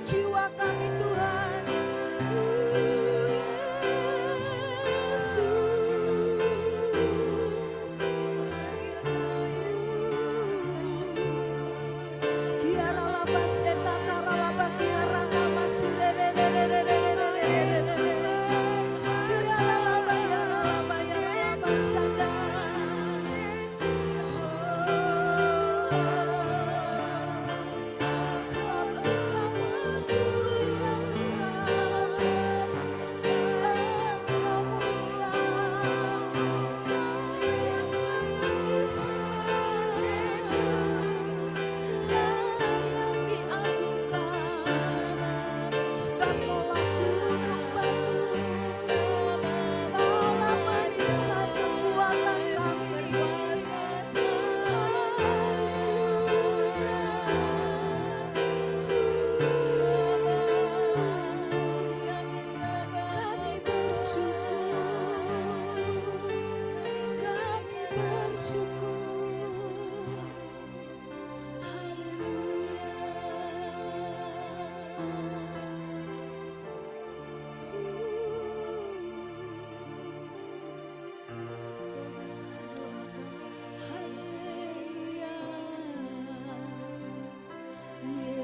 jiwa kami Tuhan.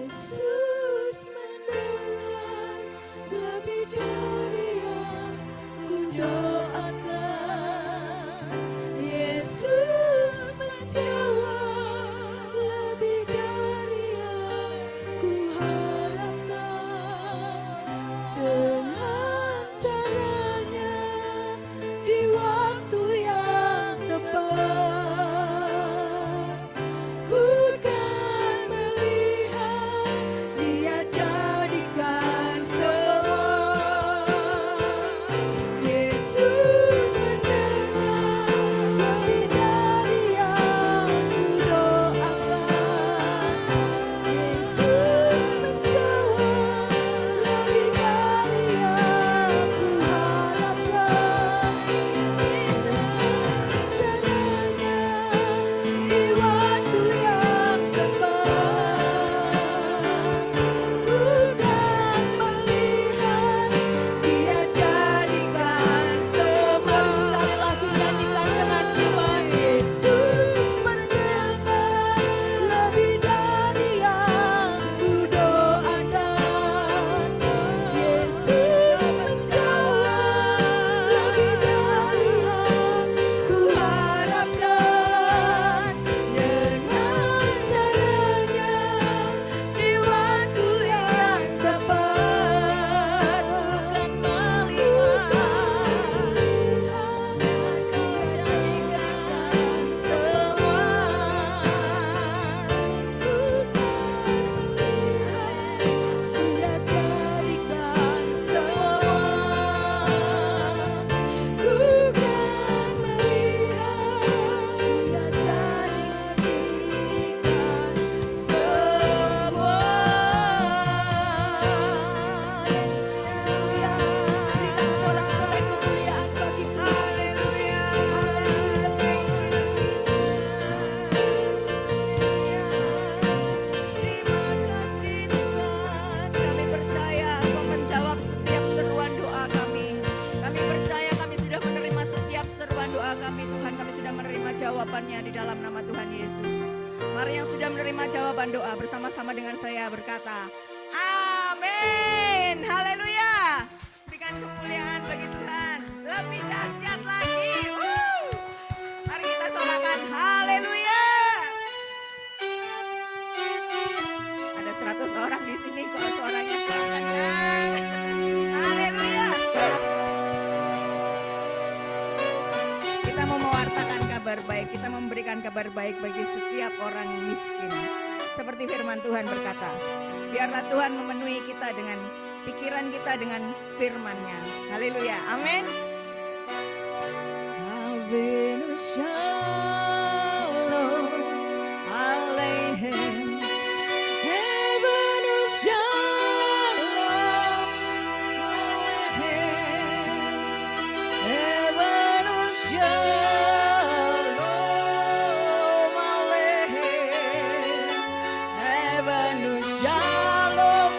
Yesus mendengar lebih dari yang ku doakan. Yesus menjawab lebih dari yang ku harapkan. Dengan caranya di waktu yang tepat, ku kan melihat Dia jadikan semua. Yesus mendengar lebih dari yang ku doakan. Yesus menjawab lebih dari yang ku harapkan. Caranya di waktu yang tepat, ku kan melihat Dia jadikan semua. Sekali lagi nyanyikan dengan iman. Yesus mendengar lebih dari yang ku doakan. Yesus menjawab lebih dari yang ku harapkan. Dengan caranya di waktu yang tepat, ku kan melihat Kau jadikan semua. Ku kan melihat Dia jadikan semua. Ku kan melihat Dia jadikan semua. Haleluya. Berikan sorak-sorai kemuliaan bagi Tuhan Yesus. Terima kasih Tuhan. Kami percaya Engkau menjawab setiap seruan doa kami. Kami percaya kami sudah menerima setiap seruan doa kami Tuhan. Kami sudah menerima jawabannya di dalam nama Tuhan Yesus. Mari yang sudah menerima jawaban doa bersama-sama dengan saya berkata, amin. Haleluya. Berikan kemuliaan bagi Tuhan. Lebih dahsyat lagi. Mari kita sorakan haleluya. Ada 100 orang di sini kok suaranya kurang kencang. Haleluya. Kita mau mewartakan kabar baik, kita memberikan kabar baik bagi setiap orang miskin. Seperti firman Tuhan berkata, biarlah Tuhan memenuhi kita dengan pikiran kita dengan firman-Nya. Haleluya. Amin. Avinu Shalom Aleichem. Avinu Shalom Aleichem. Avinu Shalom Aleichem. Avinu Shalom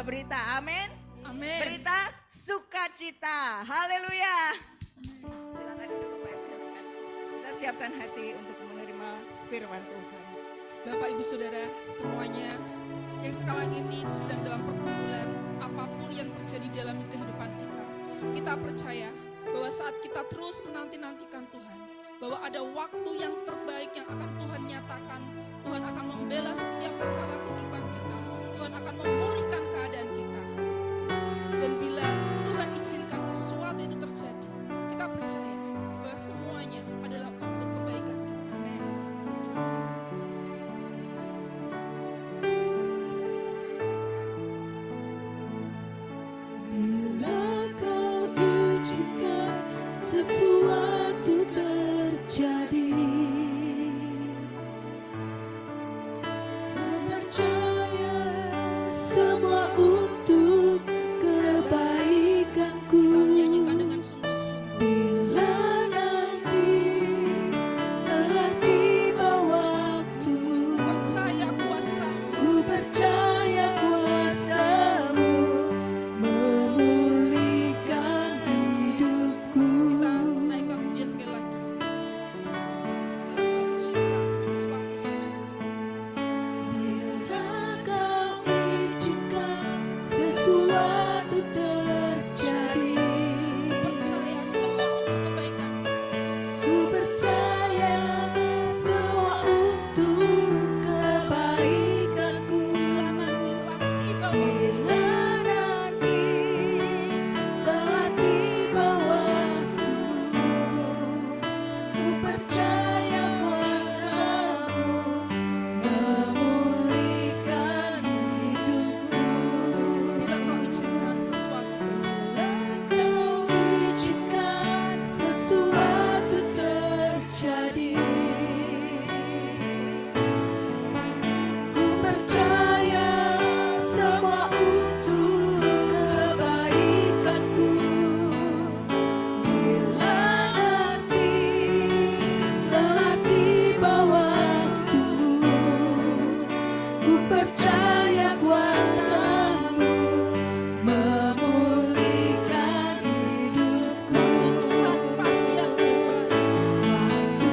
membawa berita. Amin. Amin. Berita sukacita. Haleluya. Silakan duduk Pak, silakan. Kita siapkan hati untuk menerima firman Tuhan. Bapak Ibu Saudara semuanya yang sekarang ini sedang dalam pergumulan apapun yang terjadi dalam kehidupan kita percaya bahwa saat kita terus menanti-nantikan Tuhan, bahwa ada waktu yang terbaik yang akan Tuhan nyatakan. Tuhan akan membela setiap perkara kehidupan kita. Tuhan akan memulihkan keadaan kita. Dan bila Tuhan izinkan sesuatu itu terjadi, kita percaya bahwa semuanya adalah untuk kebaikan kita. Amin. Bila kau izinkan sesuatu terjadi, percaya semua untuk kebaikanku. Nyanyikan dengan sungguh-sungguh. Bila nanti telah tiba waktumu, Percaya kuasa-Mu. ku percaya kuasa-Mu memulihkan hidupku. Kita naikkan pujian sekali lagi. Bila kau izinkan sesuatu terjadi, Bila kau izinkan sesuatu terjadi, percaya semua untuk kebaikan. ku percaya semua untuk kebaikanku. Bila nanti telah tiba waktu, Bila nanti telah tiba waktumu, ku percaya kuasa-Mu memulihkan hidupku. bila kau izinkan sesuatu terjadi, Kau izinkan sesuatu terjadi, ku percaya semua untuk kebaikanku. Bila nanti telah tiba waktumu, ku percaya kuasa-Mu memulihkan hidupku. Tuhan pasti yang terbaik. Waktu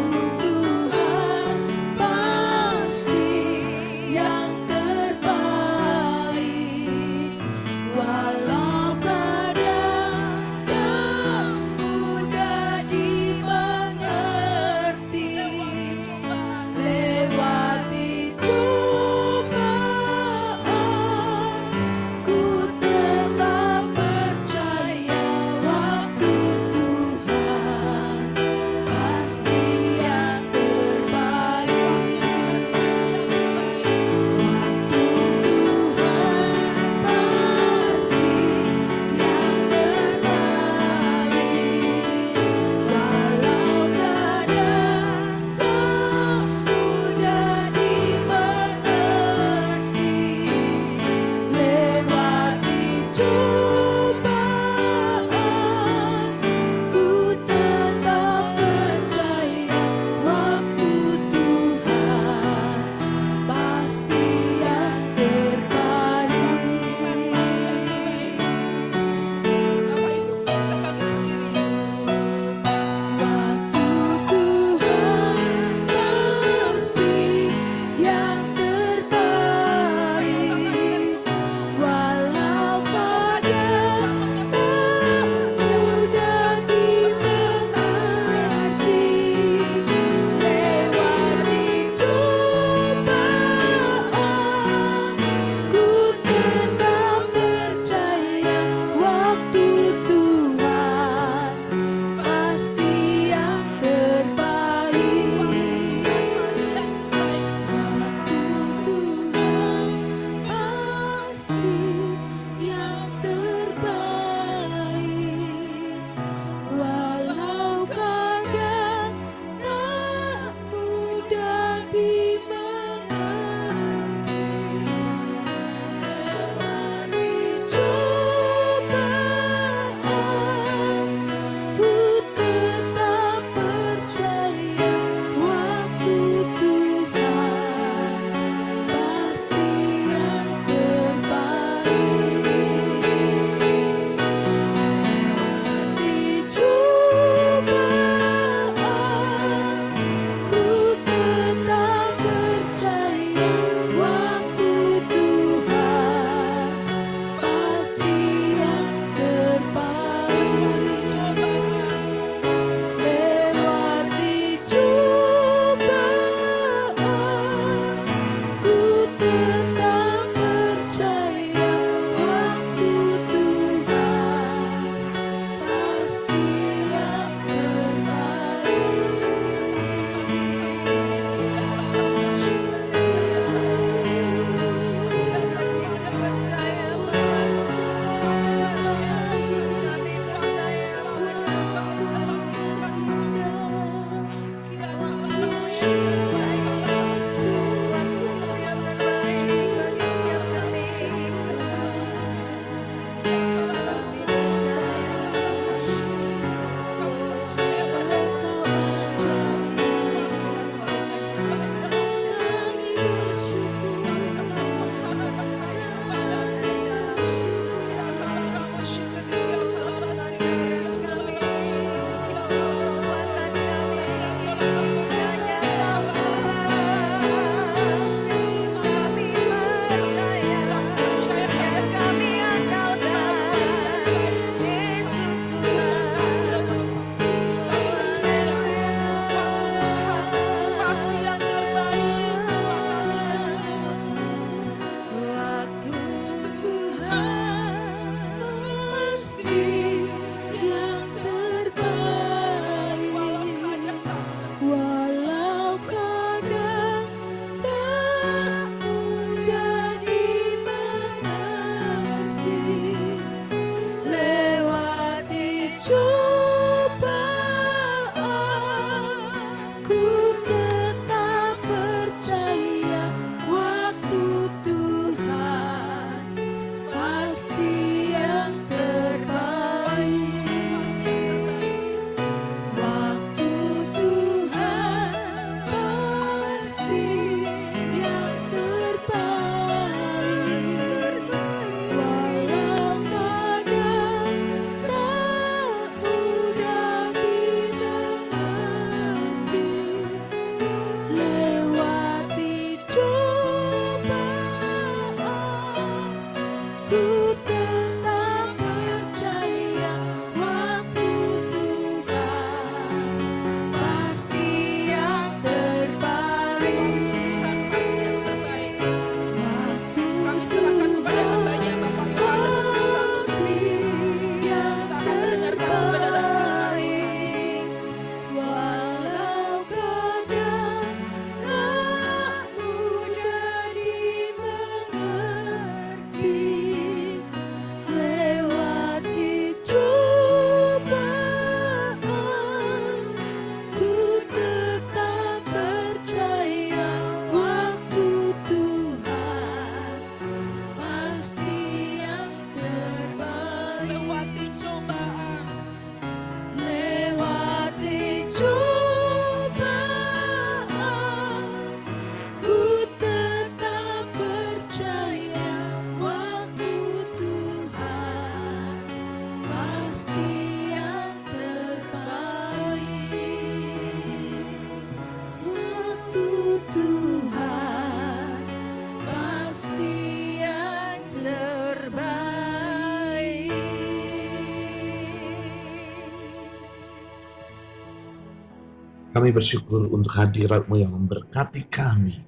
Kami bersyukur untuk hadirat-Mu yang memberkati kami.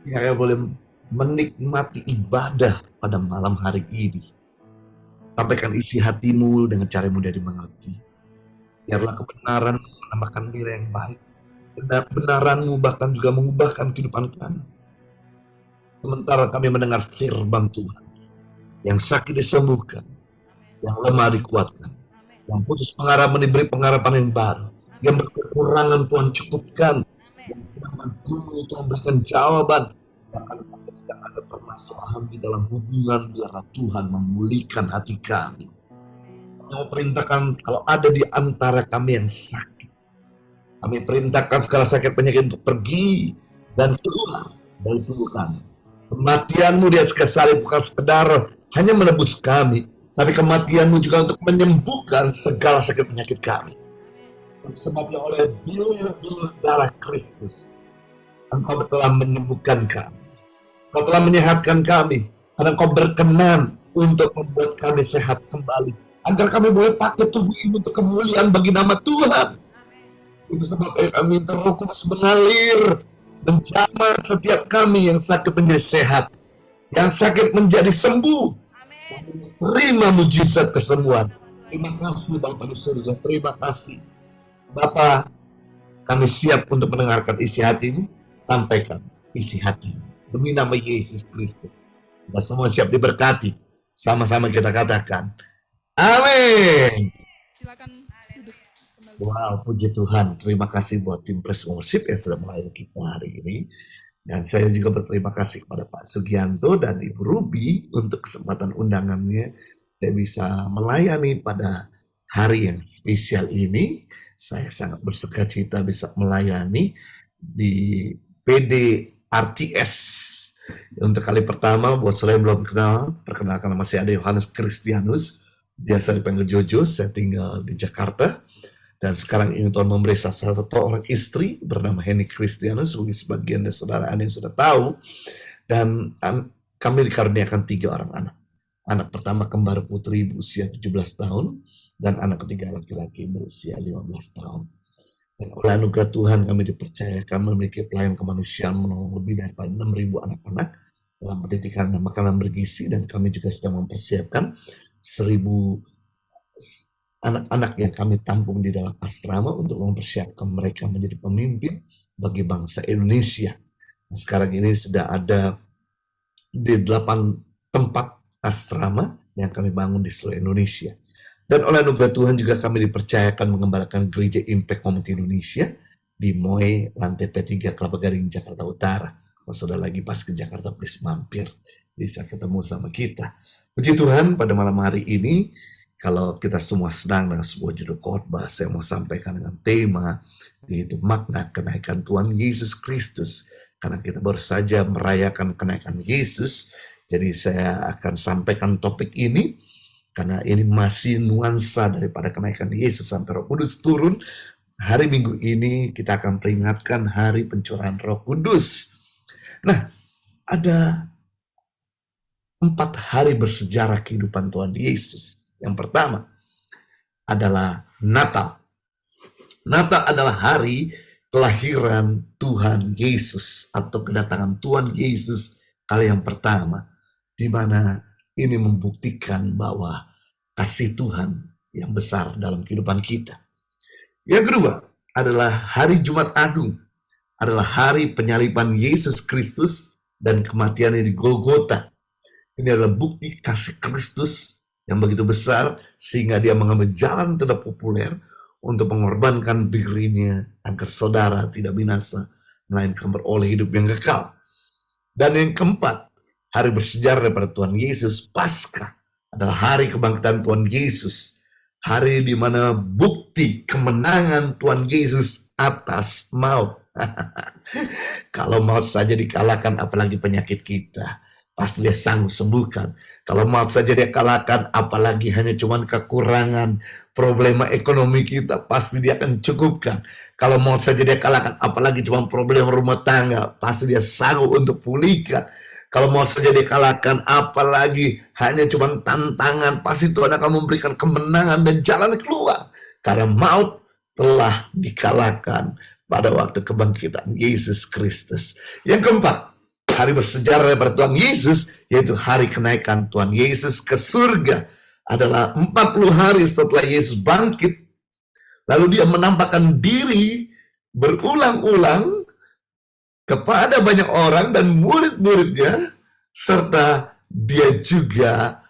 Hingga kami boleh menikmati ibadah pada malam hari ini. Sampaikan isi hati-Mu dengan cara yang mudah dimengerti. Biarlah kebenaran menambahkan nilai yang baik. Kebenaran-Mu bahkan juga mengubahkan kehidupan kami. Sementara kami mendengar firman Tuhan. Yang sakit disembuhkan. Yang lemah dikuatkan. Yang putus pengharapan diberi pengharapan yang baru. Yang berkekurangan Tuhan cukupkan. Yang sedang menunggu Tuhan memberikan jawaban. Bahkan kalau sedang ada permasalahan di dalam hubungan, biarlah Tuhan memulihkan hati kami. Kami perintahkan kalau ada di antara kami yang sakit, kami perintahkan segala sakit penyakit untuk pergi dan keluar dari tubuh kami. Kematian-Mu di atas kayu salib bukan sekedar hanya menebus kami, tapi kematian-Mu juga untuk menyembuhkan segala sakit penyakit kami. Sebabnya oleh bilir-bilir darah Kristus, Engkau telah menyembuhkan kami. Engkau telah menyehatkan kami. Karena Engkau berkenan untuk membuat kami sehat kembali. Agar kami boleh pakai tubuh ini untuk kemuliaan bagi nama Tuhan. Itu sebabnya kami minta Roh Kudus mengalir, menjamah setiap kami yang sakit menjadi sehat. Yang sakit menjadi sembuh. Terima mujizat kesembuhan. Terima kasih Bapa di surga. Terima kasih. Bapa, kami siap untuk mendengarkan isi hati-Mu. Sampaikan isi hati-Mu. Demi nama Yesus Kristus. Kita semua siap diberkati. Sama-sama kita katakan. Amin. Silakan duduk kembali. Wow, puji Tuhan. Terima kasih buat tim Praise Worship yang sudah melayani kita hari ini. Dan saya juga berterima kasih kepada Pak Sugianto dan Ibu Ruby untuk kesempatan undangannya. Saya bisa melayani pada hari yang spesial ini. Saya sangat bersuka cita bisa melayani di PD RTS. Untuk kali pertama, buat saya yang belum kenal, perkenalkan nama saya Yohanes Kristianus. Biasa dipanggil Jojo, saya tinggal di Jakarta. Dan sekarang ini Tuhan memberi satu orang istri bernama Henny Kristianus, sebagai sebagian dari saudara yang sudah tahu. Dan kami dikaruniakan 3 orang anak. Anak pertama kembar putri berusia 17 tahun. Dan anak ketiga laki-laki berusia 15 tahun. Dan oleh anugerah Tuhan kami dipercayakan memiliki pelayan kemanusiaan menolong lebih daripada 6.000 anak-anak dalam pendidikan dan makanan bergizi. Dan kami juga sedang mempersiapkan 1.000 anak-anak yang kami tampung di dalam asrama untuk mempersiapkan mereka menjadi pemimpin bagi bangsa Indonesia. Nah, sekarang ini sudah ada di 8 tempat asrama yang kami bangun di seluruh Indonesia. Dan oleh anugerah Tuhan juga kami dipercayakan mengembalakan gereja Impact Moment Indonesia di Moe, lantai P3, Kelapa Gading, Jakarta Utara. Kalau sudah lagi pas ke Jakarta, please mampir. Bisa ketemu sama kita. Puji Tuhan, pada malam hari ini, kalau kita semua senang dengan sebuah judul khotbah, saya mau sampaikan dengan tema, yaitu makna kenaikan Tuhan Yesus Kristus. Karena kita baru saja merayakan kenaikan Yesus, jadi saya akan sampaikan topik ini, karena ini masih nuansa daripada kenaikan Yesus sampai Roh Kudus turun. Hari Minggu ini kita akan peringatkan hari pencurahan Roh Kudus. Nah, ada 4 hari bersejarah kehidupan Tuhan Yesus. Yang pertama adalah Natal. Natal adalah hari kelahiran Tuhan Yesus atau kedatangan Tuhan Yesus kali yang pertama, di mana ini membuktikan bahwa kasih Tuhan yang besar dalam kehidupan kita. Yang kedua adalah hari Jumat Agung, adalah hari penyaliban Yesus Kristus dan kematiannya di Golgota. Ini adalah bukti kasih Kristus yang begitu besar sehingga dia mengambil jalan tidak populer untuk mengorbankan dirinya agar saudara tidak binasa, melainkan beroleh hidup yang kekal. Dan yang keempat, hari bersejarah daripada Tuhan Yesus, Paskah, adalah hari kebangkitan Tuhan Yesus. Hari di mana bukti kemenangan Tuhan Yesus atas maut. Kalau maut saja dikalahkan, apalagi penyakit kita. Pasti dia sanggup sembuhkan. Kalau maut saja dia kalahkan, apalagi hanya cuma kekurangan problema ekonomi kita, pasti dia akan cukupkan. Kalau maut saja dia kalahkan, apalagi cuma problem rumah tangga, pasti dia sanggup untuk pulihkan. Kalau maut saja dikalahkan, apalagi hanya cuma tantangan, pasti Tuhan akan memberikan kemenangan dan jalan keluar. Karena maut telah dikalahkan, pada waktu kebangkitan Yesus Kristus. Yang keempat, hari bersejarah daripada Tuhan Yesus, yaitu hari kenaikan Tuhan Yesus ke surga. Adalah 40 hari setelah Yesus bangkit. Lalu dia menampakkan diri berulang-ulang kepada banyak orang dan murid-muridnya, serta dia juga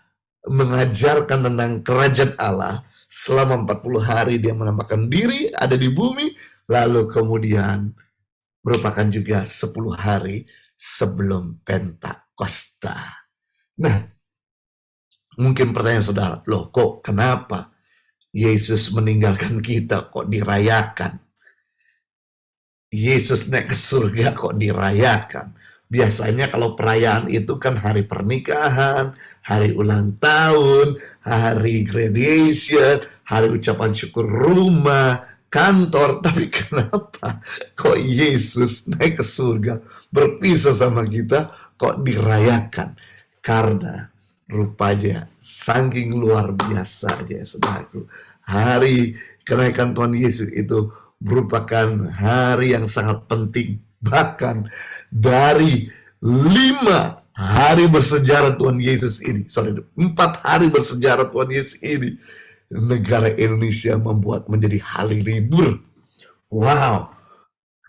mengajarkan tentang kerajaan Allah. Selama 40 hari dia menampakkan diri ada di bumi, lalu kemudian merupakan juga 10 hari sebelum Pentakosta. Nah, mungkin pertanyaan saudara, loh kok kenapa Yesus meninggalkan kita kok dirayakan? Yesus naik ke surga kok dirayakan? Biasanya kalau perayaan itu kan hari pernikahan, hari ulang tahun, hari graduation, hari ucapan syukur rumah, kantor. Tapi kenapa kok Yesus naik ke surga, berpisah sama kita, kok dirayakan? Karena rupanya saking luar biasa aja, saudaraku. Hari kenaikan Tuhan Yesus itu merupakan hari yang sangat penting. Bahkan dari 5 hari bersejarah Tuhan Yesus ini, 4 hari bersejarah Tuhan Yesus ini, negara Indonesia membuat menjadi hari libur. Wow.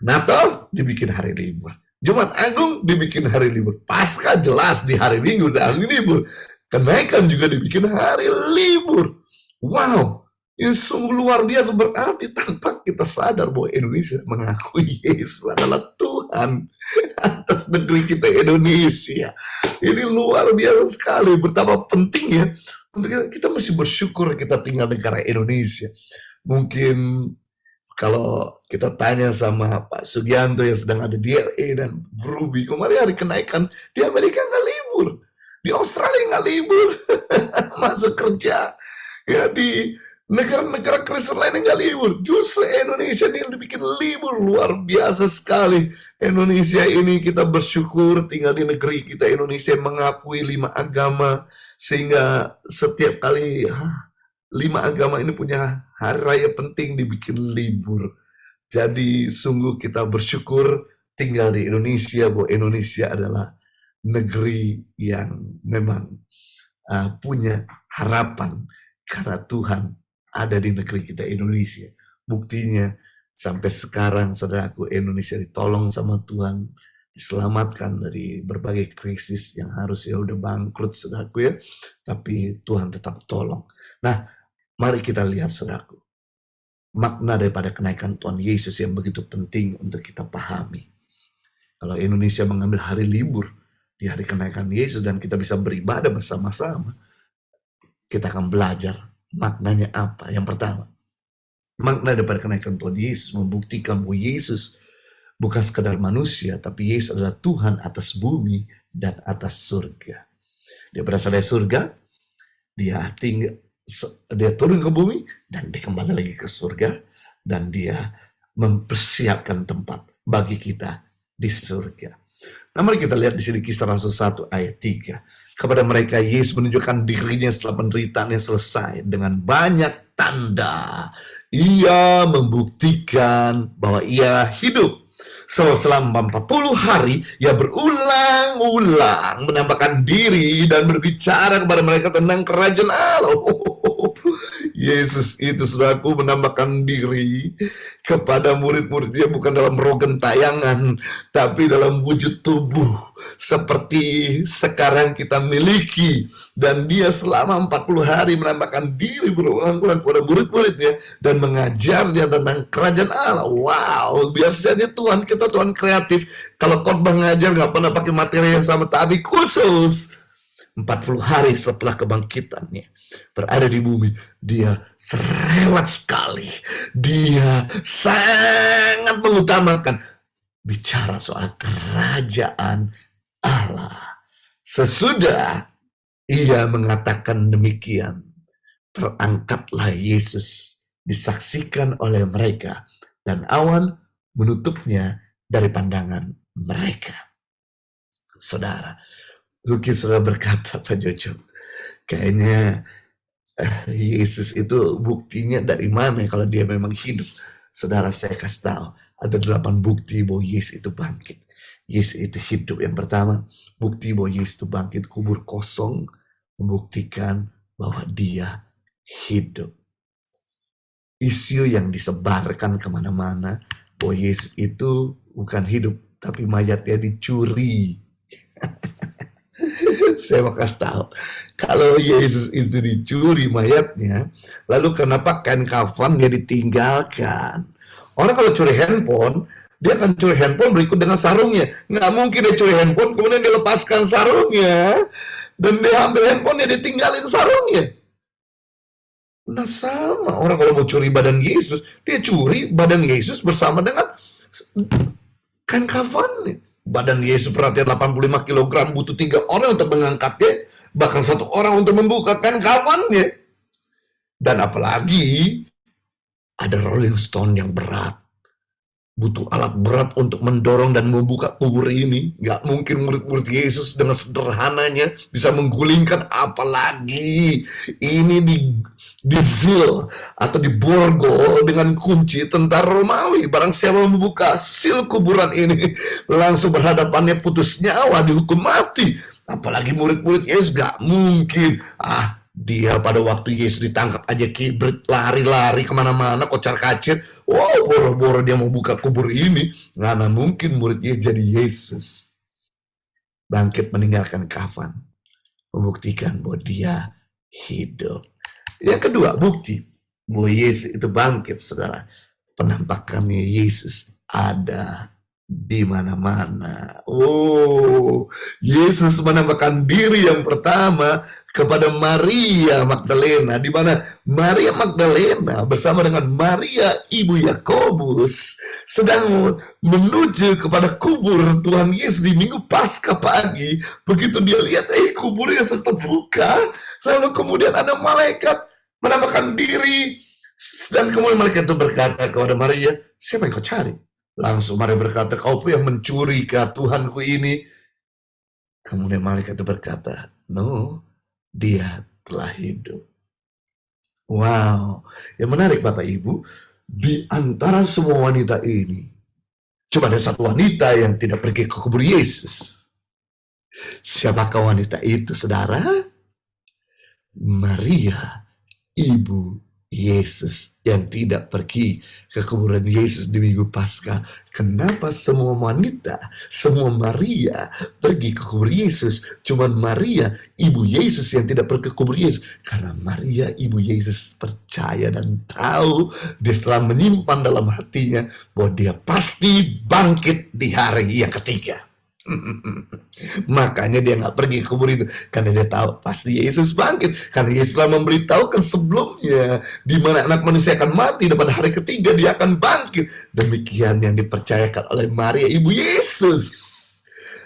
Natal dibikin hari libur. Jumat Agung dibikin hari libur. Paskah jelas di hari Minggu dan hari libur. Kenaikan juga dibikin hari libur. Wow, ini sungguh luar biasa. Berarti tanpa kita sadar bahwa Indonesia mengakui Yesus adalah Tuhan atas negeri kita Indonesia. Ini luar biasa sekali. Betapa pentingnya untuk kita mesti bersyukur kita tinggal di negara Indonesia. Mungkin kalau kita tanya sama Pak Sugianto yang sedang ada di LA dan Ruby, kemarin hari kenaikan di Amerika nggak libur, di Australia nggak libur, masuk kerja. Ya di negara-negara Kristen lain nggak libur, justru Indonesia ini yang dibikin libur. Luar biasa sekali. Indonesia ini kita bersyukur tinggal di negeri kita Indonesia yang mengakui 5 agama, sehingga setiap kali 5 agama ini punya hari raya penting dibikin libur. Jadi sungguh kita bersyukur tinggal di Indonesia, bahwa Indonesia adalah negeri yang memang punya harapan karena Tuhan ada di negeri kita Indonesia. Buktinya sampai sekarang saudaraku, Indonesia ditolong sama Tuhan, diselamatkan dari berbagai krisis yang harusnya udah bangkrut saudaraku ya, tapi Tuhan tetap tolong. Nah, mari kita lihat saudaraku, makna daripada kenaikan Tuhan Yesus yang begitu penting untuk kita pahami. Kalau Indonesia mengambil hari libur di hari kenaikan Yesus dan kita bisa beribadah bersama-sama, kita akan belajar maknanya apa. Yang pertama, makna daripada kenaikan Tuhan Yesus membuktikan bahwa Yesus bukan sekadar manusia, tapi Yesus adalah Tuhan atas bumi dan atas surga. Dia berasal dari surga, dia turun ke bumi, dan dia kembali lagi ke surga, dan dia mempersiapkan tempat bagi kita di surga. Nah, mari kita lihat di sini Kisah Rasul 1 ayat 3. Kepada mereka Yesus menunjukkan dirinya setelah penderitaannya selesai dengan banyak tanda. Ia membuktikan bahwa ia hidup. So, selama 40 hari, ia berulang-ulang menampakkan diri dan berbicara kepada mereka tentang kerajaan Allah. Yesus itu, saudaraku, menambahkan diri kepada murid-muridnya bukan dalam roh gentayangan, tapi dalam wujud tubuh seperti sekarang kita miliki. Dan dia selama 40 hari menambahkan diri berulang-ulang kepada murid-muridnya dan mengajarnya tentang kerajaan Allah. Wow, biasanya Tuhan kita Tuhan kreatif. Kalau khotbah ngajar nggak pernah pakai materi yang sama, tapi khusus 40 hari setelah kebangkitannya berada di bumi, dia cerewet sekali. Dia sangat mengutamakan bicara soal kerajaan Allah. Sesudah ia mengatakan demikian, terangkatlah Yesus, disaksikan oleh mereka, dan awan menutupnya dari pandangan mereka. Saudara, mungkin saudara berkata, Pak Jojo, kayaknya Yesus itu buktinya dari mana kalau dia memang hidup? Saudara, saya kasih tahu, Ada 8 bukti bahwa Yesus itu bangkit. Yesus itu hidup. Yang pertama, bukti bahwa Yesus itu bangkit. Kubur kosong membuktikan bahwa dia hidup. Isu yang disebarkan kemana-mana bahwa Yesus itu bukan hidup, tapi mayatnya dicuri. Saya mau kasih tahu, kalau Yesus itu dicuri mayatnya, lalu kenapa kain kafan dia ditinggalkan? Orang kalau curi handphone, dia akan curi handphone berikut dengan sarungnya. Nggak mungkin dia curi handphone, kemudian dia lepaskan sarungnya, dan dia ambil handphone, dia ditinggalin sarungnya. Nah sama, orang kalau mau curi badan Yesus, dia curi badan Yesus bersama dengan kain kafannya. Badan Yesus beratnya 85 kg, butuh 3 orang untuk mengangkatnya, bahkan 1 orang untuk membuka kain kafannya. Dan apalagi ada Rolling Stone yang berat, butuh alat berat untuk mendorong dan membuka kubur ini. Nggak mungkin murid-murid Yesus dengan sederhananya bisa menggulingkan, apalagi ini di seal atau diborgol dengan kunci tentara Romawi. Barang siapa membuka seal kuburan ini, langsung berhadapannya putus nyawa, dihukum mati. Apalagi murid-murid Yesus, nggak mungkin. Dia pada waktu Yesus ditangkap aja kibrit, lari-lari kemana-mana, kocar-kacir. Wow, boro-boro dia mau buka kubur ini. Nggak mungkin murid Yesus jadi Yesus. Bangkit meninggalkan kafan, membuktikan bahwa dia hidup. Yang kedua, bukti bahwa Yesus itu bangkit, saudara. Penampakannya Yesus ada di mana-mana. Oh, Yesus menampakkan diri yang pertama kepada Maria Magdalena, di mana Maria Magdalena bersama dengan Maria ibu Yakobus sedang menuju kepada kubur Tuhan Yesus di Minggu Paskah pagi. Begitu dia lihat, kuburnya terbuka, lalu kemudian ada malaikat menampakkan diri, dan kemudian malaikat itu berkata kepada Maria, siapa yang kau cari? Langsung Maria berkata, kau pun yang mencuri ke Tuhanku ini. Kemudian malaikat itu berkata, no, dia telah hidup. Wow, yang menarik Bapak Ibu, di antara semua wanita ini, cuma ada satu wanita yang tidak pergi ke kubur Yesus. Siapakah wanita itu, saudara? Maria, ibu Yesus yang tidak pergi ke kuburan Yesus di Minggu Paskah. Kenapa semua wanita, semua Maria pergi ke kubur Yesus, cuman Maria, ibu Yesus yang tidak pergi ke kubur Yesus? Karena Maria, ibu Yesus percaya dan tahu, dia telah menyimpan dalam hatinya bahwa dia pasti bangkit di hari yang ketiga. Makanya dia nggak pergi ke kubur itu, karena dia tahu pasti Yesus bangkit, karena Yesus telah memberitahukan sebelumnya di mana anak manusia akan mati dan pada hari ketiga dia akan bangkit. Demikian yang dipercayakan oleh Maria ibu Yesus.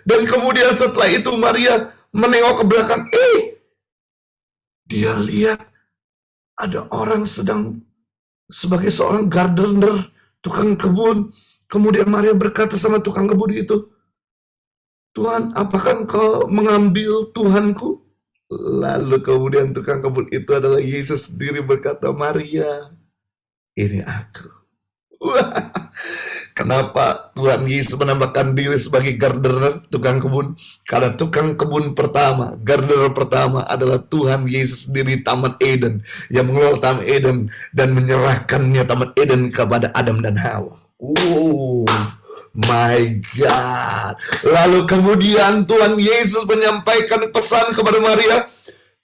Dan kemudian setelah itu Maria menengok ke belakang, dia lihat ada orang sedang sebagai seorang gardener, tukang kebun. Kemudian Maria berkata sama tukang kebun itu, Tuhan, apakah engkau mengambil Tuhanku? Lalu kemudian tukang kebun itu adalah Yesus sendiri berkata, Maria, ini aku. Wah, kenapa Tuhan Yesus menampakkan diri sebagai gardener, tukang kebun? Karena tukang kebun pertama, gardener pertama adalah Tuhan Yesus sendiri, Taman Eden, yang mengelola Taman Eden dan menyerahkannya Taman Eden kepada Adam dan Hawa. My God. Lalu kemudian Tuhan Yesus menyampaikan pesan kepada Maria,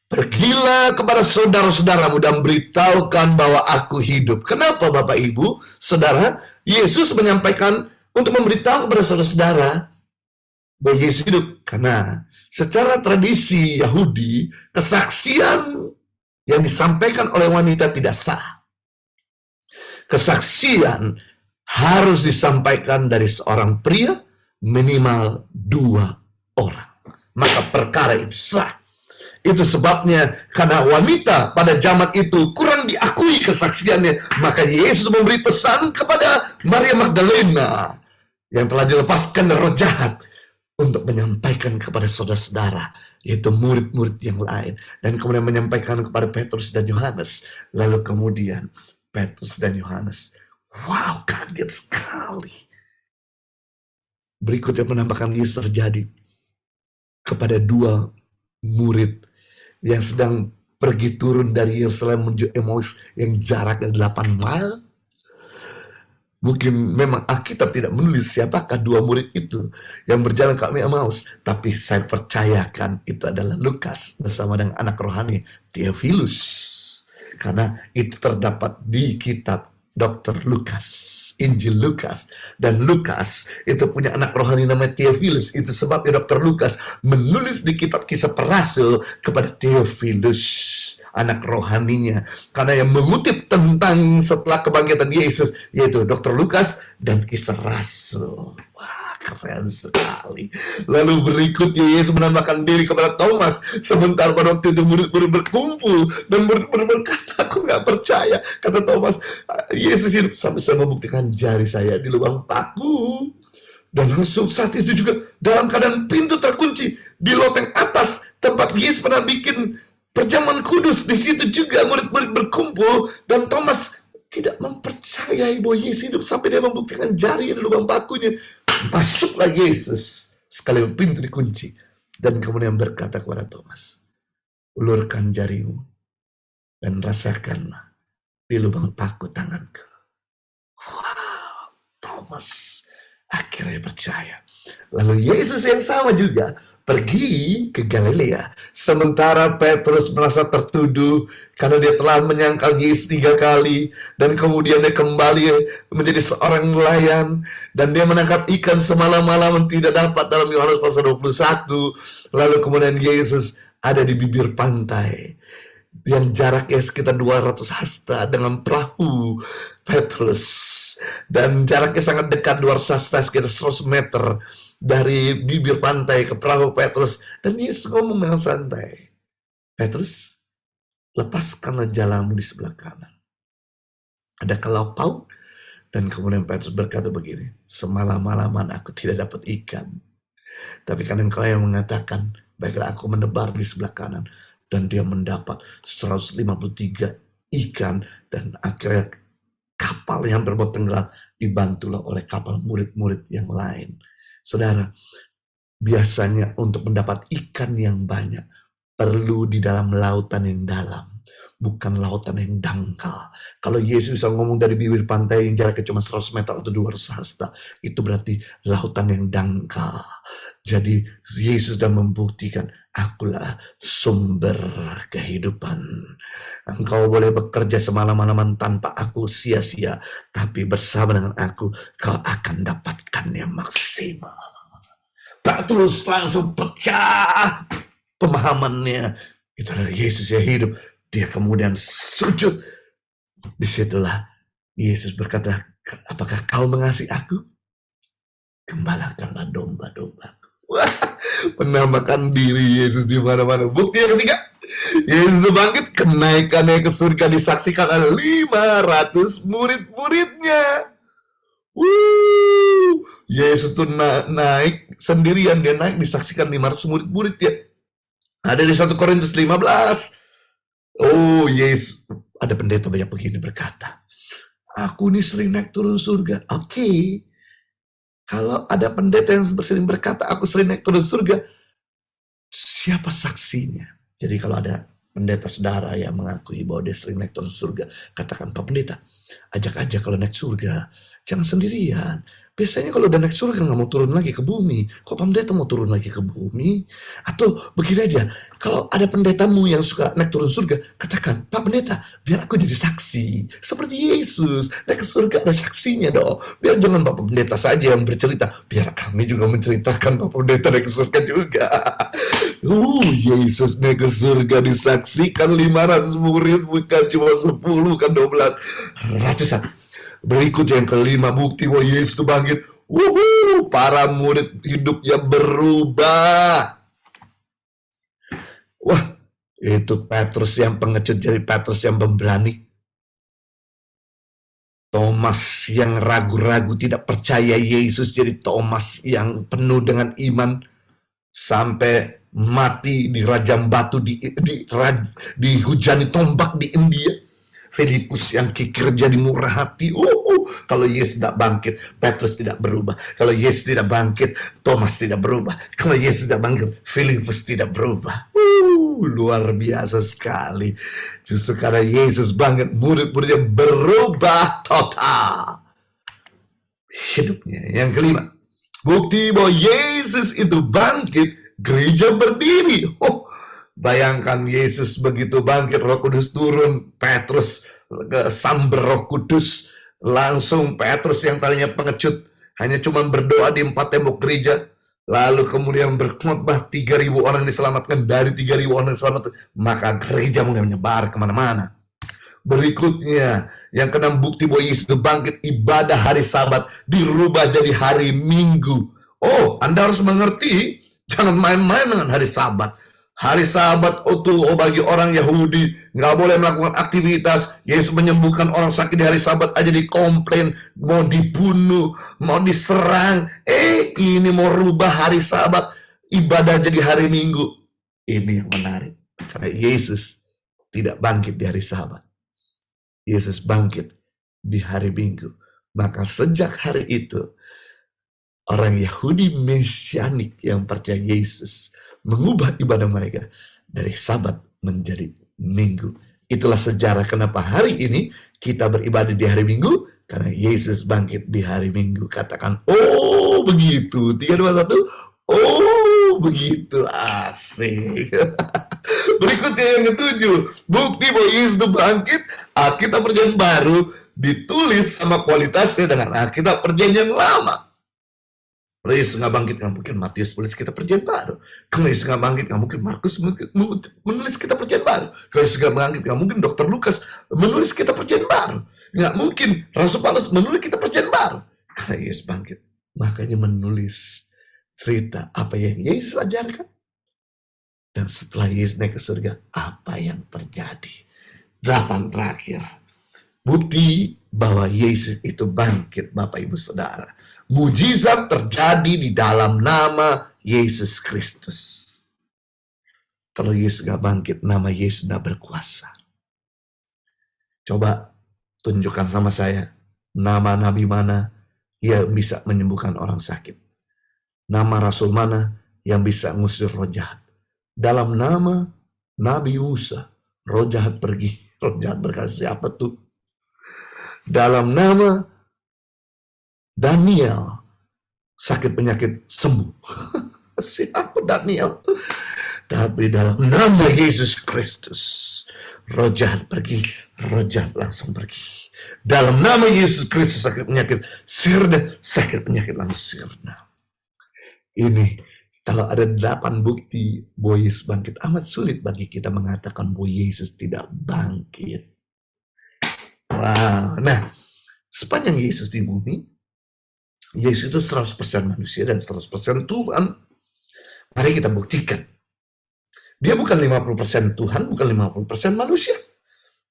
pergilah kepada saudara-saudaramu dan beritahukan bahwa aku hidup. Kenapa Bapak Ibu, Saudara? Yesus menyampaikan untuk memberitahu kepada saudara-saudara bahwa Yesus hidup. Karena secara tradisi Yahudi, kesaksian yang disampaikan oleh wanita tidak sah. Kesaksian harus disampaikan dari seorang pria minimal 2 orang. Maka perkara itu sah. Itu sebabnya karena wanita pada zaman itu kurang diakui kesaksiannya, maka Yesus memberi pesan kepada Maria Magdalena yang telah dilepaskan dari roh jahat untuk menyampaikan kepada saudara-saudara, yaitu murid-murid yang lain, dan kemudian menyampaikan kepada Petrus dan Yohanes. Lalu kemudian Petrus dan Yohanes Wow, kaget sekali. Berikutnya penambahan Yesus terjadi kepada dua murid yang sedang pergi turun dari Yerusalem menuju Emmaus yang jaraknya 8 mil. Mungkin memang Alkitab tidak menulis siapakah dua murid itu yang berjalan ke Emmaus, tapi saya percayakan itu adalah Lukas bersama dengan anak rohani Theophilus, karena itu terdapat di kitab Dr. Lukas, Injil Lukas. Dan Lukas itu punya anak rohani namanya Theophilus. Itu sebabnya Dr. Lukas menulis di kitab Kisah Para Rasul kepada Theophilus, anak rohaninya. Karena yang mengutip tentang setelah kebangkitan Yesus yaitu Dr. Lukas dan Kisah Rasul. Wah, keren sekali. Lalu berikutnya Yesus menambahkan diri kepada Thomas. Sebentar pada waktu itu murid-murid berkumpul dan murid-murid berkata, aku nggak percaya. Kata Thomas, Yesus hidup sampai saya membuktikan jari saya di lubang paku. Dan langsung saat itu juga dalam keadaan pintu terkunci di loteng atas tempat Yesus pernah bikin perjamuan kudus, di situ juga murid-murid berkumpul dan Thomas tidak mempercayai bahwa Yesus hidup sampai dia membuktikan jari di lubang pakunya. Masuklah Yesus sekali pintu dikunci dan kemudian berkata kepada Thomas, ulurkan jarimu dan rasakanlah di lubang paku tanganku. Wow, Thomas akhirnya percaya. Lalu Yesus yang sama juga pergi ke Galilea. Sementara Petrus merasa tertuduh karena dia telah menyangkal Yesus 3 kali. Dan kemudian dia kembali menjadi seorang nelayan. Dan dia menangkap ikan semalam-malam tidak dapat dalam Yohanes pasal 21. Lalu kemudian Yesus ada di bibir pantai yang jaraknya sekitar 200 hasta dengan perahu Petrus. Dan jaraknya sangat dekat, 200 hasta, sekitar 100 meter dari bibir pantai ke perahu Petrus. Dan Yesus ngomong dengan santai, Petrus, lepaskanlah jalamu di sebelah kanan. Ada lauk pauk. Dan kemudian Petrus berkata begini, semalam-malaman aku tidak dapat ikan. Tapi kan engkau yang mengatakan, baiklah aku menebar di sebelah kanan. Dan dia mendapat 153 ikan. Dan akhirnya kapal yang berbuat tenggelam dibantulah oleh kapal murid-murid yang lain. Saudara, biasanya untuk mendapat ikan yang banyak perlu di dalam lautan yang dalam, bukan lautan yang dangkal. Kalau Yesus bisa ngomong dari bibir pantai yang jaraknya cuma 100 meter atau 200 hasta, itu berarti lautan yang dangkal. Jadi Yesus sudah membuktikan, akulah sumber kehidupan. Engkau boleh bekerja semalam-malaman tanpa aku sia-sia, tapi bersama dengan aku kau akan dapatkan yang maksimal. Petrus langsung pecah pemahamannya. Itu adalah Yesus yang hidup. Dia kemudian sujud. Disitulah Yesus berkata, apakah kau mengasihi aku? Gembalakanlah domba-dombaku. Wah, menambahkan diri Yesus di mana-mana. Bukti yang ketiga, Yesus itu bangkit, kenaikannya ke surga disaksikan oleh 500 murid-muridnya. Yesus itu naik sendirian, dia naik disaksikan 500 murid-murid ya. Ada di 1 Korintus 15. Oh, Yesus, ada pendeta banyak begini berkata, aku ini sering naik turun surga. Oke. Kalau ada pendeta yang sering berkata, aku sering naik turun surga, siapa saksinya? Jadi kalau ada pendeta saudara yang mengakui bahwa dia sering naik turun surga, katakan, Pak Pendeta, ajak aja kalau naik surga, jangan sendirian. Biasanya kalau udah naik surga nggak mau turun lagi ke bumi. Kok Pak Pendeta mau turun lagi ke bumi? Atau begini aja, kalau ada pendetamu yang suka naik turun surga, katakan, Pak Pendeta, biar aku jadi saksi. Seperti Yesus, naik ke surga ada saksinya dong. Biar jangan Bapak Pendeta saja yang bercerita, biar kami juga menceritakan Bapak Pendeta naik ke surga juga. Yesus naik ke surga disaksikan 500 murid, bukan cuma 10, bukan 12, ratusan. Berikut yang kelima, bukti bahwa Yesus itu bangkit. Para murid hidupnya berubah. Wah, itu Petrus yang pengecut jadi Petrus yang pemberani. Thomas yang ragu-ragu tidak percaya Yesus jadi Thomas yang penuh dengan iman. Sampai mati dirajam batu, dihujani tombak di India. Filipus yang kikir jadi murah hati. Kalau Yesus tidak bangkit, Petrus tidak berubah. Kalau Yesus tidak bangkit, Thomas tidak berubah. Kalau Yesus tidak bangkit, Filipus tidak berubah. Luar biasa sekali. Justru karena Yesus bangkit, murid-muridnya berubah total hidupnya. Yang kelima, bukti bahwa Yesus itu bangkit, gereja berdiri. Bayangkan Yesus begitu bangkit, Roh Kudus turun, Petrus samber Roh Kudus, langsung Petrus yang tadinya pengecut, hanya cuma berdoa di 4 tembok gereja, lalu kemudian berkhotbah, 3.000 orang diselamatkan. Dari 3.000 orang diselamatkan, maka gereja mulai menyebar kemana-mana. Berikutnya, yang keenam, bukti bahwa Yesus itu bangkit, ibadah hari Sabat dirubah jadi hari Minggu. Anda harus mengerti, jangan main-main dengan hari Sabat. Hari Sabat bagi orang Yahudi nggak boleh melakukan aktivitas. Yesus menyembuhkan orang sakit di hari Sabat aja dikomplain, mau dibunuh, mau diserang. Ini mau rubah hari Sabat, ibadah jadi hari Minggu. Ini yang menarik, karena Yesus tidak bangkit di hari Sabat. Yesus bangkit di hari Minggu. Maka sejak hari itu, orang Yahudi Mesianik yang percaya Yesus mengubah ibadah mereka dari Sabat menjadi Minggu. Itulah sejarah kenapa hari ini kita beribadah di hari Minggu, karena Yesus bangkit di hari Minggu. Katakan, begitu. 3, 2, 1. Begitu. Asik. Berikutnya yang ketujuh, bukti bahwa Yesus itu bangkit, Alkitab Perjanjian Baru ditulis sama kualitasnya dengan Alkitab Perjanjian Lama. Kalau Yesus nggak bangkit, nggak mungkin Matius menulis Kitab Perjanjian Baru. Kalau Yesus nggak bangkit, nggak mungkin Markus menulis Kitab Perjanjian Baru. Kalau Yesus nggak bangkit, nggak mungkin Dr. Lukas menulis Kitab Perjanjian Baru. Nggak mungkin Rasul Paulus menulis Kitab Perjanjian Baru. Karena Yesus bangkit, makanya menulis cerita apa yang Yesus ajarkan. Dan setelah Yesus naik ke surga, apa yang terjadi? 8 terakhir. Bukti bahwa Yesus itu bangkit, Bapak Ibu Saudara. Mujizat terjadi di dalam nama Yesus Kristus. Kalau Yesus gak bangkit, nama Yesus gak berkuasa. Coba tunjukkan sama saya, nama nabi mana yang bisa menyembuhkan orang sakit? Nama rasul mana yang bisa ngusir roh jahat? Dalam nama Nabi Musa, roh jahat pergi. Roh jahat berkata, siapa tuh? Dalam nama Daniel, sakit penyakit sembuh. Siapa Daniel? Tapi dalam nama Yesus Kristus, roh jahat pergi, roh jahat langsung pergi. Dalam nama Yesus Kristus, sakit penyakit sirna, sakit penyakit langsung sirna. Ini kalau ada 8 bukti bahwa Yesus bangkit, amat sulit bagi kita mengatakan bahwa Yesus tidak bangkit. Wow. Nah, sepanjang Yesus di bumi, Yesus itu 100% manusia dan 100% Tuhan. Mari kita buktikan. Dia bukan 50% Tuhan, bukan 50% manusia.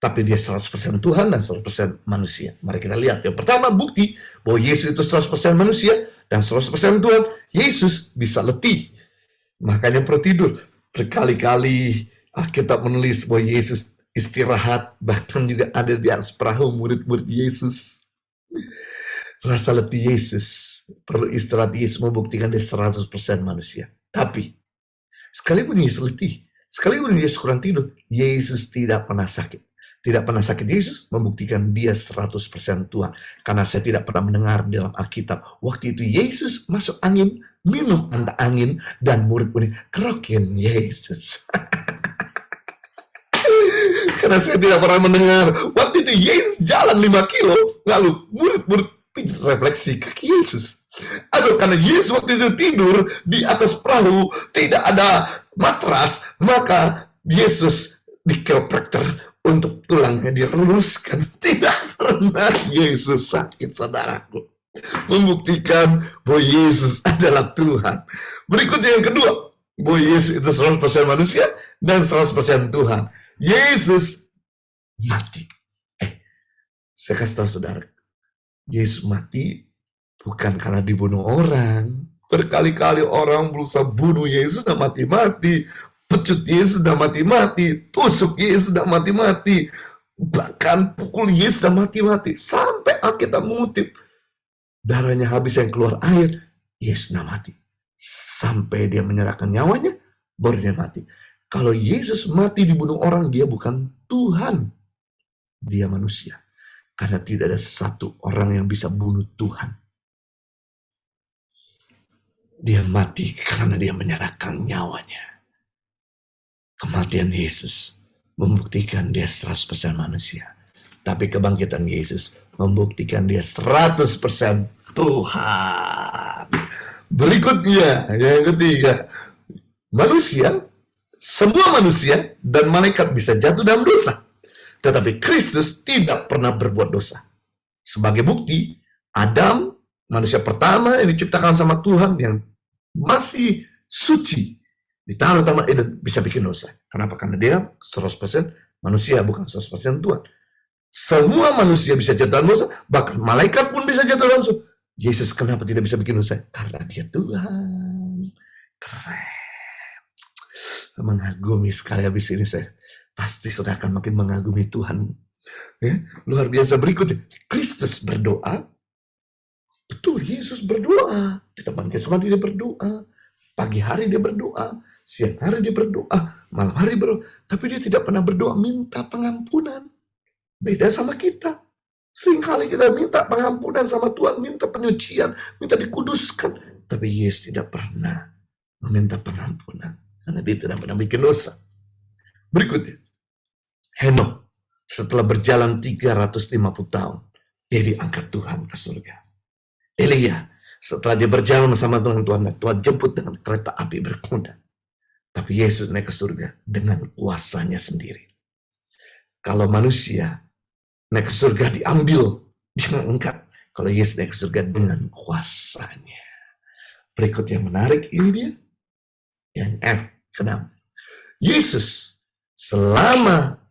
Tapi dia 100% Tuhan dan 100% manusia. Mari kita lihat. Yang pertama, bukti bahwa Yesus itu 100% manusia dan 100% Tuhan. Yesus bisa letih, makanya perlu tidur. Berkali-kali Alkitab menulis bahwa Yesus istirahat, bahkan juga ada di atas perahu murid-murid Yesus. Rasa letih Yesus, perlu istirahat Yesus membuktikan dia 100% manusia. Tapi, sekalipun Yesus letih, sekalipun Yesus kurang tidur, Yesus tidak pernah sakit. Tidak pernah sakit Yesus membuktikan dia 100% Tuhan. Karena saya tidak pernah mendengar dalam Alkitab, waktu itu Yesus masuk angin, minum angin, dan murid-murid kerokin Yesus. Karena saya tidak pernah mendengar, waktu itu Yesus jalan 5 kilo, lalu murid-murid refleksi kaki Yesus. Aduh, karena Yesus waktu itu tidur di atas perahu, tidak ada matras, maka Yesus dikoprekter untuk tulangnya diluruskan. Tidak pernah Yesus sakit, saudaraku. Membuktikan bahwa Yesus adalah Tuhan. Berikutnya yang kedua, bahwa Yesus itu 100% manusia dan 100% Tuhan. Yesus mati. Saya kasih tahu saudara, Yesus mati bukan karena dibunuh orang. Berkali-kali orang berusaha bunuh Yesus dan mati-mati. Pecut Yesus sudah mati-mati, tusuk Yesus sudah mati-mati, Bahkan pukul Yesus sudah mati-mati. Sampai Alkitab mengutip, darahnya habis yang keluar air, Yesus sudah mati. Sampai dia menyerahkan nyawanya, baru dia mati. Kalau Yesus mati dibunuh orang, dia bukan Tuhan. Dia manusia. Karena tidak ada satu orang yang bisa bunuh Tuhan. Dia mati karena dia menyerahkan nyawanya. Kematian Yesus membuktikan dia 100% manusia. Tapi kebangkitan Yesus membuktikan dia 100% Tuhan. Berikutnya, yang ketiga, manusia, semua manusia dan malaikat bisa jatuh dalam dosa. Tetapi Kristus tidak pernah berbuat dosa. Sebagai bukti, Adam, manusia pertama yang diciptakan sama Tuhan, yang masih suci, ditaruh Taman Eden, bisa bikin dosa. Kenapa? Karena dia 100% manusia, bukan 100% Tuhan. Semua manusia bisa jatuh dalam dosa, bahkan malaikat pun bisa jatuh dalam dosa. Yesus kenapa tidak bisa bikin dosa? Karena dia Tuhan. Keren. Mengagumi sekali habis ini saya. Pasti sudah akan makin mengagumi Tuhan. Ya, luar biasa. Berikutnya, Kristus berdoa. Betul, Yesus berdoa. Di tempat kesempatan dia berdoa. Pagi hari dia berdoa. Siang hari dia berdoa. Malam hari berdoa. Tapi dia tidak pernah berdoa minta pengampunan. Beda sama kita. Seringkali kita minta pengampunan sama Tuhan. Minta penyucian. Minta dikuduskan. Tapi Yesus tidak pernah meminta pengampunan. Karena dia tidak pernah bikin dosa. Berikutnya. Henokh setelah berjalan 350 tahun, dia diangkat Tuhan ke surga. Elia setelah dia berjalan bersama Tuhan, Tuhan jemput dengan kereta api berkuda. Tapi Yesus naik ke surga dengan kuasanya sendiri. Kalau manusia naik ke surga diambil, diangkat. Kalau Yesus naik ke surga dengan kuasanya. Berikut yang menarik ini dia. Yang F, kenapa? Yesus selama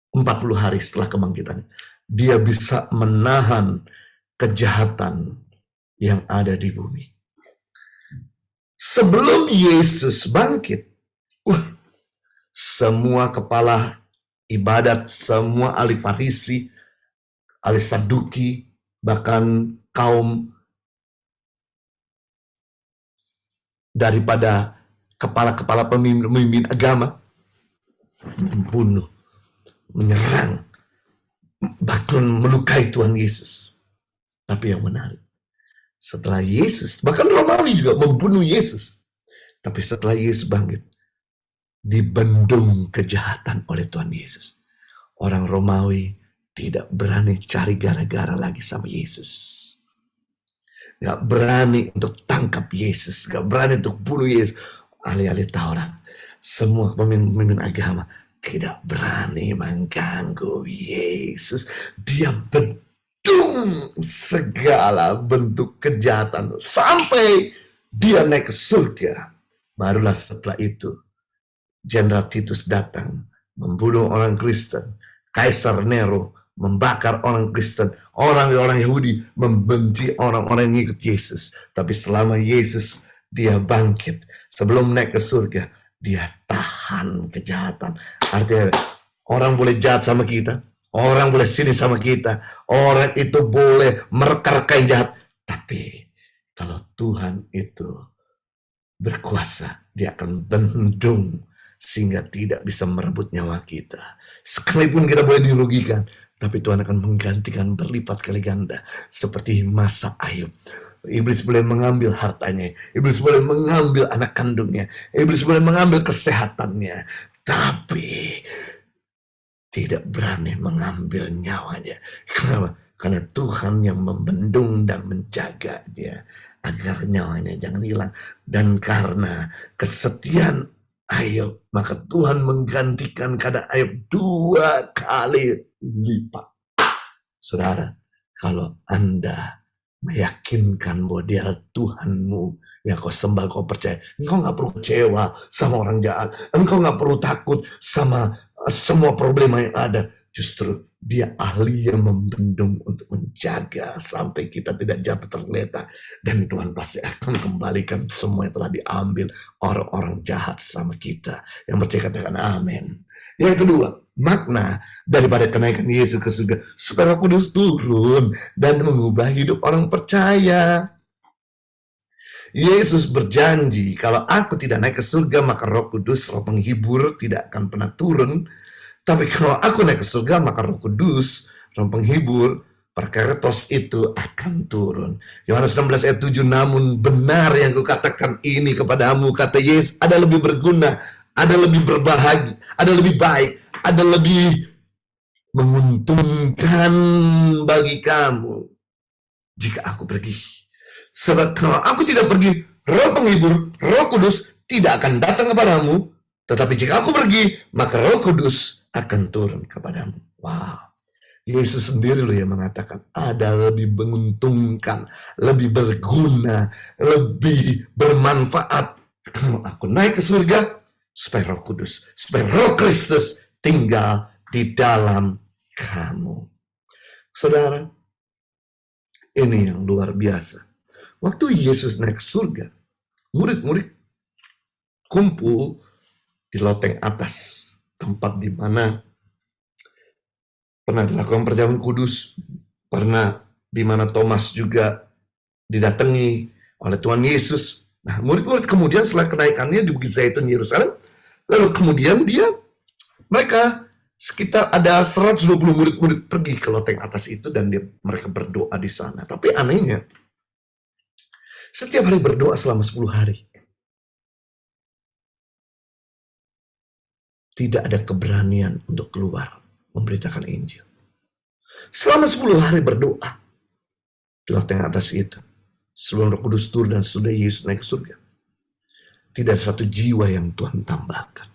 40 hari setelah kebangkitannya, dia bisa menahan kejahatan yang ada di bumi. Sebelum Yesus bangkit, semua kepala ibadat, semua ahli Farisi, ahli Saduki, bahkan kaum daripada kepala-kepala pemimpin agama membunuh, menyerang, bahkan melukai Tuhan Yesus. Tapi yang menarik, setelah Yesus, bahkan Romawi juga membunuh Yesus. Tapi setelah Yesus bangkit, dibendung kejahatan oleh Tuhan Yesus. Orang Romawi tidak berani cari gara-gara lagi sama Yesus. Gak berani untuk tangkap Yesus, gak berani untuk bunuh Yesus. Ahli-ahli Taurat, semua pemimpin agama tidak berani mengganggu Yesus. Dia bedung segala bentuk kejahatan sampai dia naik ke surga. Barulah setelah itu Jenderal Titus datang membunuh orang Kristen. Kaisar Nero membakar orang Kristen. Orang-orang Yahudi membenci orang-orang yang ikut Yesus. Tapi selama Yesus dia bangkit, sebelum naik ke surga, dia tahan kejahatan. Artinya orang boleh jahat sama kita, orang boleh sini sama kita, orang itu boleh mereka-reka yang jahat. Tapi kalau Tuhan itu berkuasa, dia akan bendung sehingga tidak bisa merebut nyawa kita. Sekalipun kita boleh dirugikan, tapi Tuhan akan menggantikan berlipat kali ganda. Seperti masa Ayub. Iblis boleh mengambil hartanya, iblis boleh mengambil anak kandungnya, iblis boleh mengambil kesehatannya, tapi tidak berani mengambil nyawanya. Kenapa? Karena Tuhan yang membendung dan menjaga dia agar nyawanya jangan hilang. Dan karena kesetiaan Ayub, maka Tuhan menggantikan keadaan Ayub 2 kali lipat. Saudara, kalau Anda meyakinkan bahwa dia adalah Tuhanmu yang kau sembah, kau percaya, engkau gak perlu kecewa sama orang jahat, engkau gak perlu takut sama semua problema yang ada. Justru dia ahli yang membendung untuk menjaga sampai kita tidak jatuh tergeletak. Dan Tuhan pasti akan kembalikan semua yang telah diambil orang-orang jahat sama kita. Yang percaya katakan amin. Yang kedua, makna daripada kenaikan Yesus ke surga, supaya Roh Kudus turun dan mengubah hidup orang percaya. Yesus berjanji, kalau aku tidak naik ke surga, maka Roh Kudus, Roh penghibur, tidak akan pernah turun. Tapi kalau aku naik ke surga, maka Roh Kudus, Roh penghibur, Paracletos itu akan turun. Yohanes 16 ayat 7, namun benar yang kukatakan ini kepadamu, kata Yesus, ada lebih berguna, ada lebih berbahagia, ada lebih baik, ada lebih menguntungkan bagi kamu jika aku pergi. Sebab kalau aku tidak pergi, Roh penghibur, Roh Kudus tidak akan datang kepadamu. Tetapi jika aku pergi, maka Roh Kudus akan turun kepadamu. Wow. Yesus sendiri loh yang mengatakan ada lebih menguntungkan, lebih berguna, lebih bermanfaat kalau aku naik ke surga, supaya Roh Kudus, supaya Roh Kristus tinggal di dalam kamu. Saudara, ini yang luar biasa. Waktu Yesus naik ke surga, murid-murid kumpul di loteng atas, tempat di mana pernah dilakukan perjamuan kudus, pernah di mana Thomas juga didatangi oleh Tuhan Yesus. Nah, murid-murid kemudian setelah kenaikannya di Bukit Zaitun Yerusalem, lalu kemudian mereka sekitar ada 120 murid-murid pergi ke loteng atas itu dan mereka berdoa di sana. Tapi anehnya, setiap hari berdoa selama 10 hari. Tidak ada keberanian untuk keluar memberitakan Injil. Selama 10 hari berdoa di loteng atas itu, sebelum Roh Kudus turun dan sudah Yesus naik ke surga, tidak ada satu jiwa yang Tuhan tambahkan.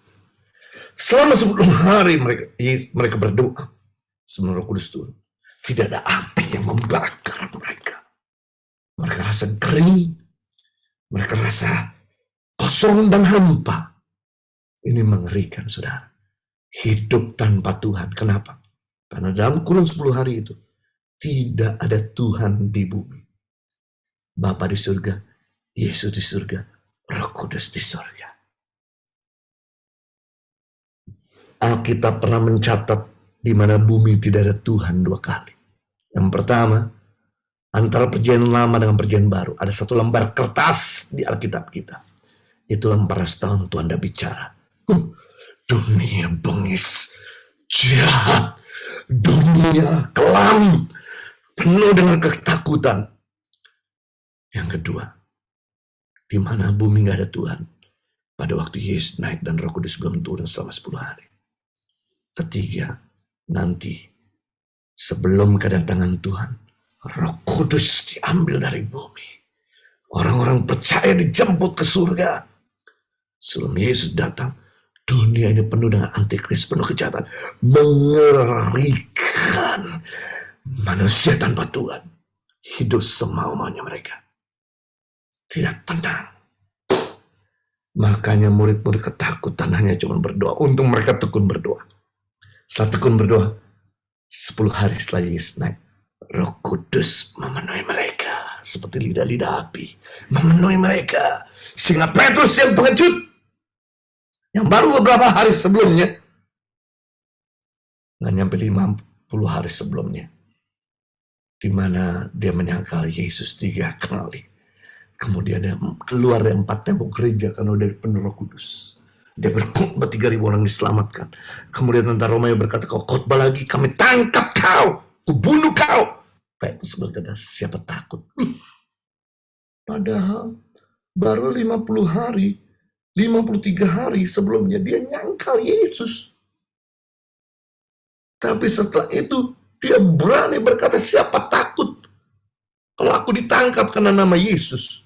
Selama 10 hari mereka berdoa sebelum Roh Kudus turun, tidak ada api yang membakar mereka. Mereka rasa kering, mereka rasa kosong dan hampa. Ini mengerikan, saudara. Hidup tanpa Tuhan. Kenapa? Karena dalam kurun 10 hari itu, tidak ada Tuhan di bumi. Bapa di surga, Yesus di surga, Roh Kudus di surga. Alkitab pernah mencatat di mana bumi tidak ada Tuhan 2 kali. Yang pertama, antara perjanjian lama dengan perjanjian baru, ada satu lembar kertas di Alkitab kita. Itu 400 tahun Tuhan dah bicara. Dunia bengis, jahat, dunia kelam, penuh dengan ketakutan. Yang kedua, di mana bumi gak ada Tuhan, pada waktu Yesus naik dan Roh Kudus belum turun selama 10 hari. Ketiga, nanti sebelum kedatangan Tuhan, Roh Kudus diambil dari bumi. Orang-orang percaya dijemput ke surga. Sebelum Yesus datang, dunia ini penuh dengan antikris, penuh kejahatan. Mengerikan. Manusia tanpa Tuhan. Hidup semau-maunya mereka. Tidak tenang. Makanya murid-murid ketakutan hanya cuma berdoa. Untung mereka tekun berdoa. Setelah tekun berdoa, 10 hari setelah Yesus naik, Roh Kudus memenuhi mereka seperti lidah-lidah api, memenuhi mereka sehingga Petrus yang pengecut, yang baru beberapa hari sebelumnya, nggak nyampe 50 hari sebelumnya, di mana dia menyangkal Yesus 3 kali, kemudian dia keluar dari 4 tembok gereja karena udah penuh Roh Kudus. Dia berkhotbah 3.000 orang diselamatkan. Kemudian tentara Romawi berkata, kau khotbah lagi, kami tangkap kau, kubunuh kau. Petrus berkata, siapa takut? Padahal baru 50 hari, 53 hari sebelumnya dia nyangkal Yesus. Tapi setelah itu dia berani berkata, siapa takut kalau aku ditangkap karena nama Yesus.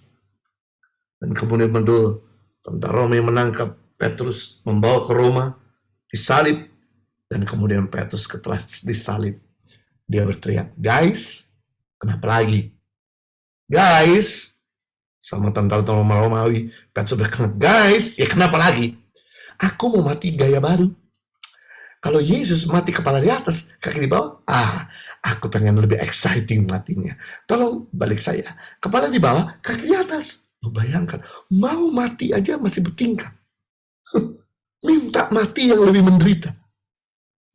Dan kemudian betul tentara Romawi menangkap Petrus, membawa ke Roma, disalib. Dan kemudian Petrus setelah disalib, dia berteriak, guys, kenapa lagi? Guys, sama tentara Romawi, Petrus berkata, guys, ya kenapa lagi? Aku mau mati gaya baru. Kalau Yesus mati kepala di atas, kaki di bawah, aku pengen lebih exciting matinya. Tolong balik saya, kepala di bawah, kaki di atas. Lu bayangkan, mau mati aja masih bertingkah. Minta mati yang lebih menderita.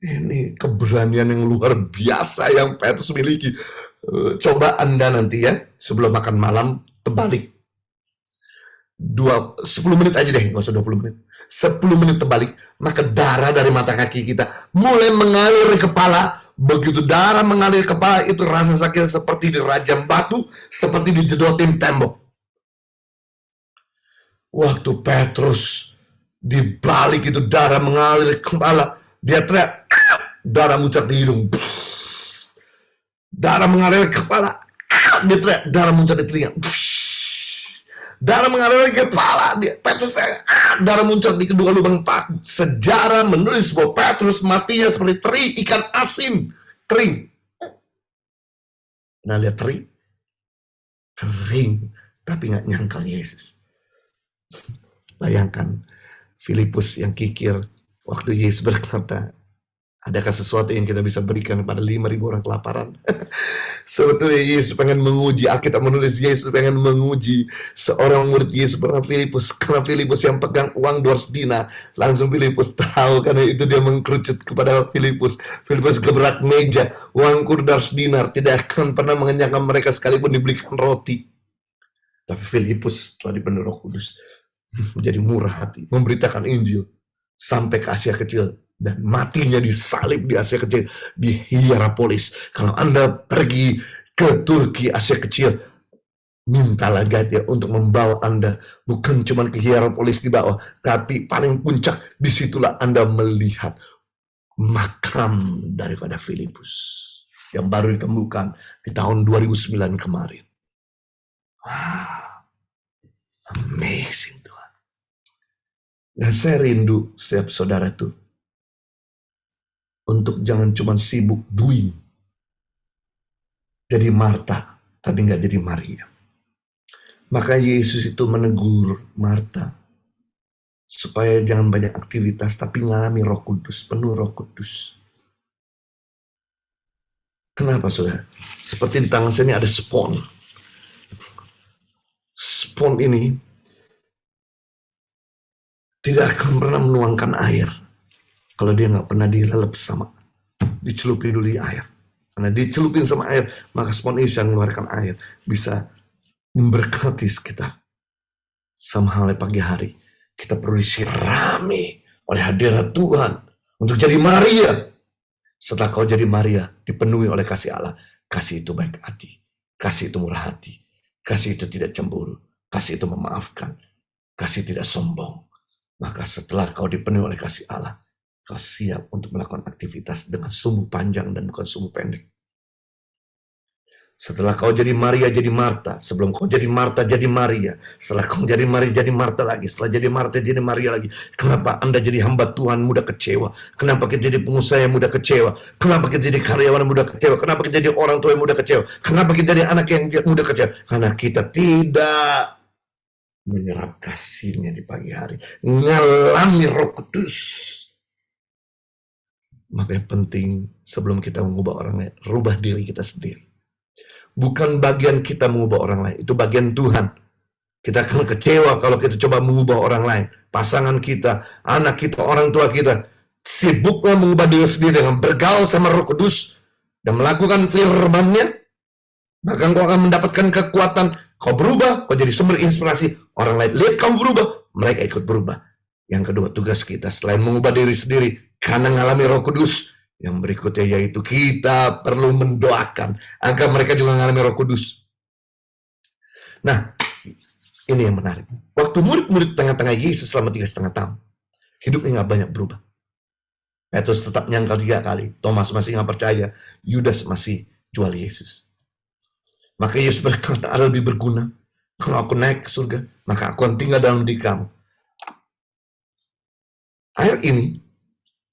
Ini keberanian yang luar biasa yang Petrus miliki. Coba Anda nanti ya, sebelum makan malam, terbalik. 10 menit aja deh, nggak usah 20 menit. 10 menit terbalik, maka darah dari mata kaki kita mulai mengalir ke kepala. Begitu darah mengalir ke kepala, itu rasa sakit seperti dirajam batu, seperti dijedotin tembok. Waktu Petrus dibalik itu darah mengalir ke kepala, dia teriak, darah muncrat di hidung. Darah mengalir ke kepala, dia teriak, darah muncrat di telinga. Darah mengalir ke kepala, Petrus teriak, darah muncrat di kedua lubang paku. Sejarah menulis bahwa Petrus matinya seperti teri ikan asin. Kering. Nah, lihat teri? Kering, tapi nggak nyangkal Yesus. Bayangkan Filipus yang kikir waktu Yesus berkata, adakah sesuatu yang kita bisa berikan kepada 5.000 orang kelaparan? Sebetulnya Yesus pengen menguji, Alkitab menulis Yesus pengen menguji seorang murid Yesus bernama Filipus. Karena Filipus yang pegang uang 200 dinar, langsung Filipus tahu, karena itu dia mengkerucut kepada Filipus. Filipus gebrak meja, uangku 200 dinar tidak akan pernah mengenyangkan mereka sekalipun dibelikan roti. Tapi Filipus telah dipenuhi Roh Kudus, menjadi murah hati, memberitakan Injil sampai ke Asia Kecil, dan matinya disalib di Asia Kecil, di Hierapolis. Kalau Anda pergi ke Turki, Asia Kecil, mintalah guide untuk membawa Anda bukan cuma ke Hierapolis di bawah, tapi paling puncak, disitulah Anda melihat makam daripada Filipus yang baru ditemukan di tahun 2009 kemarin. Wow, amazing Tuhan. Dan saya rindu setiap saudara itu untuk jangan cuma sibuk doing, jadi Marta tapi nggak jadi Maria. Maka Yesus itu menegur Marta supaya jangan banyak aktivitas tapi ngalami Roh Kudus, penuh Roh Kudus. Kenapa saudara? Seperti di tangan saya ini ada spons. Spons ini tidak akan pernah menuangkan air kalau dia nggak pernah dilelep sama, dicelupin dulu di air. Karena dicelupin sama air, maka spons ini bisa mengeluarkan air, bisa memberkati sekitar. Sama halnya pagi hari, kita perlu disirami oleh hadirat Tuhan untuk jadi Maria. Setelah kau jadi Maria, dipenuhi oleh kasih Allah. Kasih itu baik hati, kasih itu murah hati, kasih itu tidak cemburu, kasih itu memaafkan, kasih tidak sombong. Maka setelah kau dipenuhi oleh kasih Allah, kau siap untuk melakukan aktivitas dengan sumbu panjang dan bukan sumbu pendek. Setelah kau jadi Maria, jadi Marta. Sebelum kau jadi Marta, jadi Maria. Setelah kau jadi Maria, jadi Marta lagi. Setelah jadi Marta, jadi Maria lagi. Kenapa Anda jadi hamba Tuhan mudah kecewa? Kenapa kita jadi pengusaha yang mudah kecewa? Kenapa kita jadi karyawan yang mudah kecewa? Kenapa kita jadi orang tua yang mudah kecewa? Kenapa kita jadi anak yang mudah kecewa? Karena kita tidak menyerap kasihnya di pagi hari, ngalami Roh Kudus. Makanya penting sebelum kita mengubah orang lain, rubah diri kita sendiri. Bukan bagian kita mengubah orang lain, itu bagian Tuhan. Kita akan kecewa kalau kita coba mengubah orang lain, pasangan kita, anak kita, orang tua kita. Sibuklah mengubah diri sendiri dengan bergaul sama Roh Kudus dan melakukan firman-Nya, maka engkau akan mendapatkan kekuatan. Kau berubah, kau jadi sumber inspirasi. Orang lain lihat kamu berubah, mereka ikut berubah. Yang kedua, tugas kita selain mengubah diri sendiri karena mengalami Roh Kudus, yang berikutnya yaitu kita perlu mendoakan agar mereka juga mengalami Roh Kudus. Nah, ini yang menarik. Waktu murid-murid tengah-tengah Yesus selama 3,5 tahun, hidupnya nggak banyak berubah. Petrus tetap nyangkal 3 kali. Thomas masih nggak percaya. Yudas masih jual Yesus. Maka Yesus berkata, ada lebih berguna. Kalau aku naik ke surga, maka aku akan tinggal dalam diri kamu. Air ini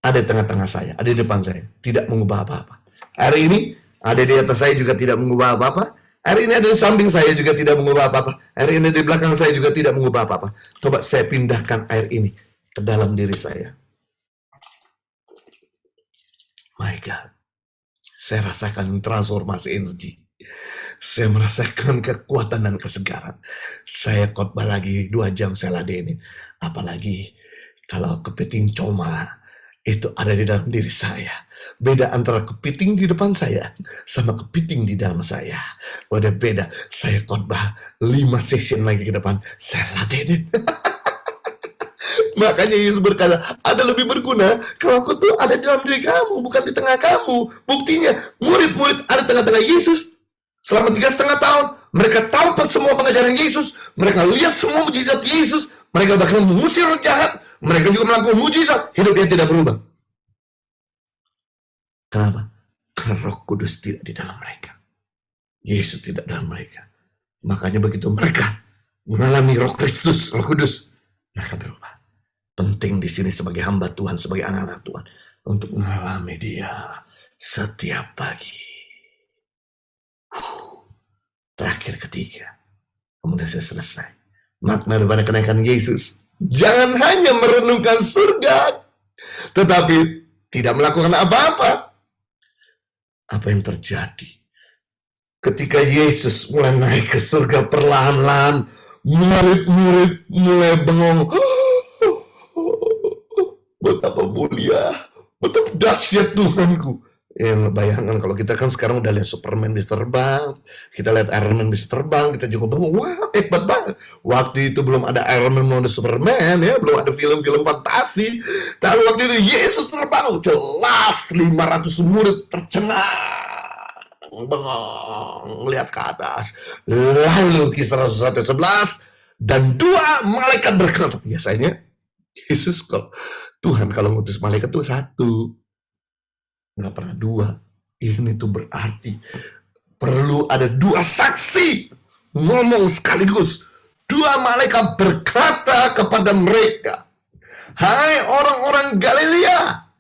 ada di tengah-tengah saya, ada di depan saya, tidak mengubah apa-apa. Air ini ada di atas saya juga tidak mengubah apa-apa. Air ini ada di samping saya juga tidak mengubah apa-apa. Air ini di belakang saya juga tidak mengubah apa-apa. Coba saya pindahkan air ini ke dalam diri saya. My God, saya rasakan transformasi energi. Saya merasakan kekuatan dan kesegaran. Saya khotbah lagi 2 jam saya ladenin. Apalagi kalau kepiting coma itu ada di dalam diri saya. Beda antara kepiting di depan saya sama kepiting di dalam saya. Udah beda. Saya khotbah 5 session lagi ke depan, saya ladenin. Makanya Yesus berkata, ada lebih berguna kalau aku tuh ada di dalam diri kamu, bukan di tengah kamu. Buktinya, murid-murid ada tengah-tengah Yesus selama 3,5 tahun. Mereka tahu semua pengajaran Yesus, mereka lihat semua mujizat Yesus, mereka bahkan mengusir roh jahat, mereka juga melakukan mujizat, hidupnya tidak berubah. Kenapa? Karena Roh Kudus tidak di dalam mereka. Yesus tidak dalam mereka. Makanya begitu mereka mengalami Roh Kristus, Roh Kudus, mereka berubah. Penting di sini sebagai hamba Tuhan, sebagai anak-anak Tuhan, untuk mengalami Dia setiap pagi. Terakhir ketiga, kemudian saya selesai. Makna daripada kenaikan Yesus, jangan hanya merenungkan surga, tetapi tidak melakukan apa-apa. Apa yang terjadi ketika Yesus mulai naik ke surga perlahan-lahan? Murid-murid mulai bengong. Betapa mulia, betapa dahsyat Tuhanku. Yang bayangkan kalau kita kan sekarang udah lihat Superman bisa terbang, kita lihat Iron Man bisa terbang, kita juga bengong, wah hebat banget. Waktu itu belum ada Iron Man, belum ada Superman, ya, belum ada film-film fantasi. Tapi waktu itu Yesus terbang, jelas 500 murid tercengang, bengong, lihat ke atas. Lalu Kisah Rasul 1:11 dan 2 malaikat berkata, biasanya Yesus kok Tuhan kalau ngutus malaikat tuh 1, nggak pernah 2. Ini tuh berarti perlu ada 2 saksi ngomong sekaligus. 2 malaikat berkata kepada mereka, hai orang-orang Galilea,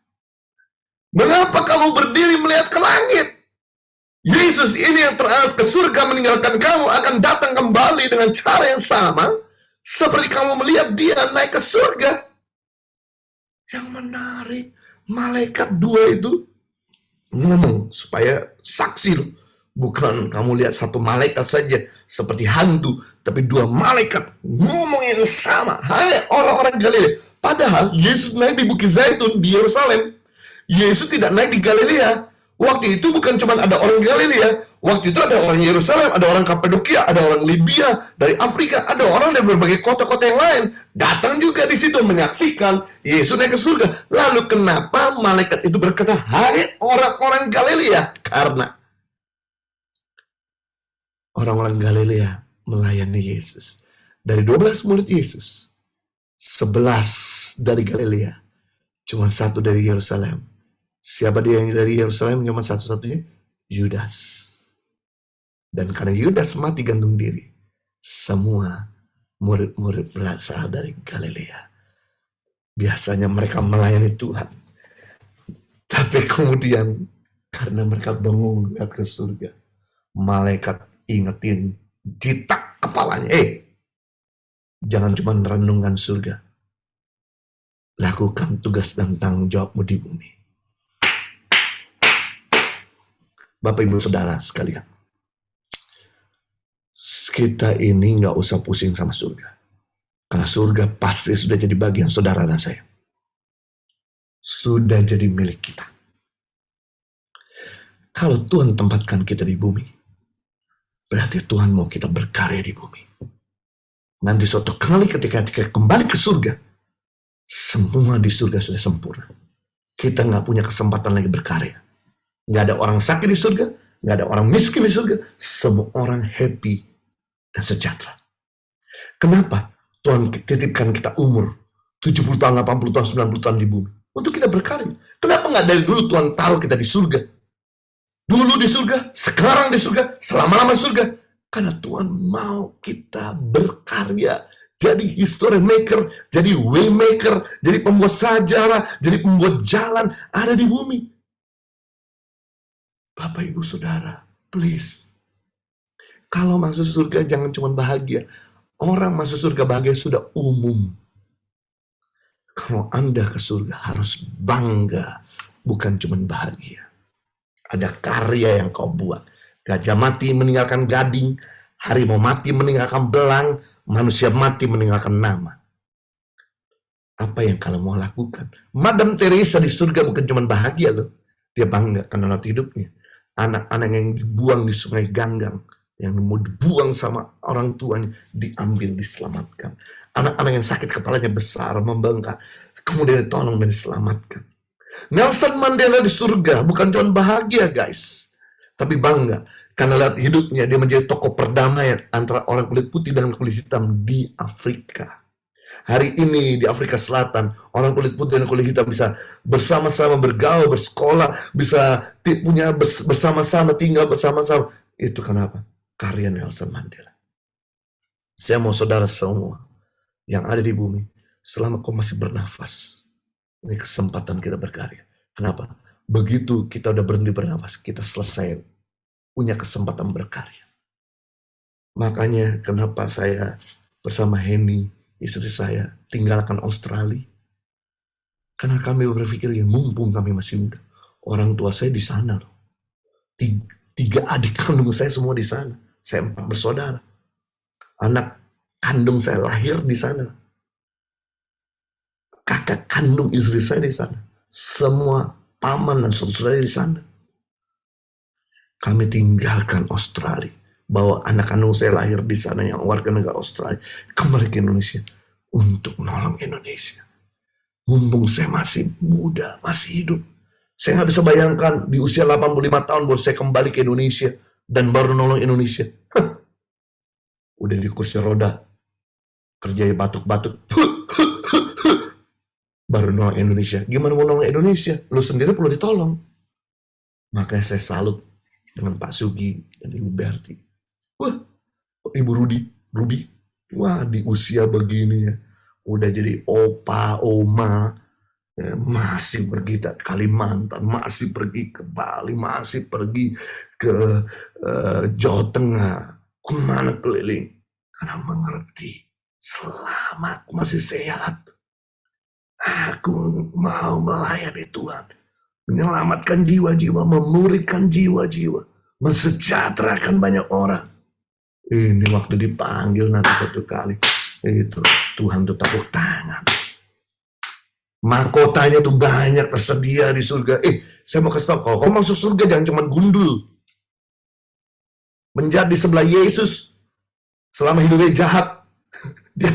mengapa kamu berdiri melihat ke langit? Yesus ini yang terangkat ke surga meninggalkan kamu akan datang kembali dengan cara yang sama seperti kamu melihat Dia naik ke surga. Yang menarik, malaikat 2 itu ngomong supaya saksi loh. Bukan kamu lihat 1 malaikat saja seperti hantu, tapi 2 malaikat ngomong yang sama. Hai orang-orang Galilea. Padahal Yesus naik di Bukit Zaitun di Yerusalem. Yesus tidak naik di Galilea. Waktu itu bukan cuma ada orang Galilea. Waktu itu ada orang Yerusalem, ada orang Kapadokia, ada orang Libya, dari Afrika, ada orang dari berbagai kota-kota yang lain. Datang juga di situ menyaksikan Yesus naik ke surga. Lalu kenapa malaikat itu berkata, hai orang-orang Galilea? Karena orang-orang Galilea melayani Yesus. Dari 12 murid Yesus, 11 dari Galilea, cuma 1 dari Yerusalem. Siapa dia yang dari Yerusalem? Cuma satu-satunya Yudas. Dan karena Yudas mati gantung diri, semua murid-murid berasal dari Galilea. Biasanya mereka melayani Tuhan, tapi kemudian karena mereka bengong lihat ke surga, malaikat ingetin, jitak kepalanya, jangan cuma renungkan surga, lakukan tugas dan tanggung jawabmu di bumi. Bapak Ibu Saudara sekalian, kita ini nggak usah pusing sama surga. Karena surga pasti sudah jadi bagian saudara dan saya. Sudah jadi milik kita. Kalau Tuhan tempatkan kita di bumi, berarti Tuhan mau kita berkarya di bumi. Nanti suatu kali ketika kita kembali ke surga, semua di surga sudah sempurna. Kita nggak punya kesempatan lagi berkarya. Nggak ada orang sakit di surga, nggak ada orang miskin di surga. Semua orang happy dan sejahtera. Kenapa Tuhan titipkan kita umur 70 tahun, 80 tahun, 90 tahun di bumi? Untuk kita berkarya. Kenapa nggak dari dulu Tuhan taruh kita di surga? Dulu di surga, sekarang di surga, selama-lama di surga. Karena Tuhan mau kita berkarya. Jadi history maker, jadi way maker, jadi pembuat sejarah, jadi pembuat jalan ada di bumi. Bapak Ibu Saudara, please. Kalau masuk surga jangan cuma bahagia. Orang masuk surga bahagia sudah umum. Kalau Anda ke surga harus bangga, bukan cuma bahagia. Ada karya yang kau buat. Gajah mati meninggalkan gading, harimau mati meninggalkan belang, manusia mati meninggalkan nama. Apa yang kalian mau lakukan? Madam Teresa di surga bukan cuma bahagia loh. Dia bangga karena laut hidupnya. Anak-anak yang dibuang di sungai Ganggang, yang mau dibuang sama orang tuanya, diambil, diselamatkan. Anak-anak yang sakit kepalanya besar, membengkak, kemudian ditolong dan diselamatkan. Nelson Mandela di surga bukan cuma bahagia guys, tapi bangga karena lihat hidupnya dia menjadi tokoh perdamaian antara orang kulit putih dan kulit hitam di Afrika. Hari ini di Afrika Selatan, orang kulit putih dan kulit hitam bisa bersama-sama bergaul, bersekolah, bisa punya bersama-sama, tinggal bersama-sama. Itu kenapa? Karya Nelson Mandela. Saya mau saudara semua yang ada di bumi, selama kau masih bernafas, ini kesempatan kita berkarya. Kenapa? Begitu kita udah berhenti bernafas, kita selesai punya kesempatan berkarya. Makanya kenapa saya bersama Henny, istri saya, tinggalkan Australia. Karena kami berpikir, ya mumpung kami masih muda. Orang tua saya di sana loh. Tiga adik kandung saya semua di sana. Saya 4 bersaudara. Anak kandung saya lahir di sana. Kakak kandung istri saya di sana. Semua paman dan saudara di sana. Kami tinggalkan Australia. Bawa anak kandung saya lahir di sana yang warga negara Australia. Kembali ke Indonesia. Untuk menolong Indonesia. Mumpung saya masih muda, masih hidup. Saya nggak bisa bayangkan di usia 85 tahun baru saya kembali ke Indonesia. Dan baru nolong Indonesia. Udah di kursi roda. Kerjanya batuk-batuk. Baru nolong Indonesia. Gimana mau nolong Indonesia? Lu sendiri perlu ditolong. Makanya saya salut dengan Pak Sugi dan Ibu Berti. Wah, Ibu Ruby. Wah, di usia begini ya. Udah jadi opa, oma. Ya, masih pergi ke Kalimantan, masih pergi ke Bali, masih pergi ke Jawa Tengah. Kemana keliling? Karena mengerti. Selama aku masih sehat, aku mau melayani Tuhan. Menyelamatkan jiwa-jiwa, memuridkan jiwa-jiwa. Mensejahterakan banyak orang. Ini waktu dipanggil nanti satu kali. Itu Tuhan tuh tepuk tangan. Mahkotanya tuh banyak tersedia di surga. Saya mau kasih tau, kalau masuk surga jangan cuma gundul. Menjadi sebelah Yesus. Selama hidupnya jahat. Dia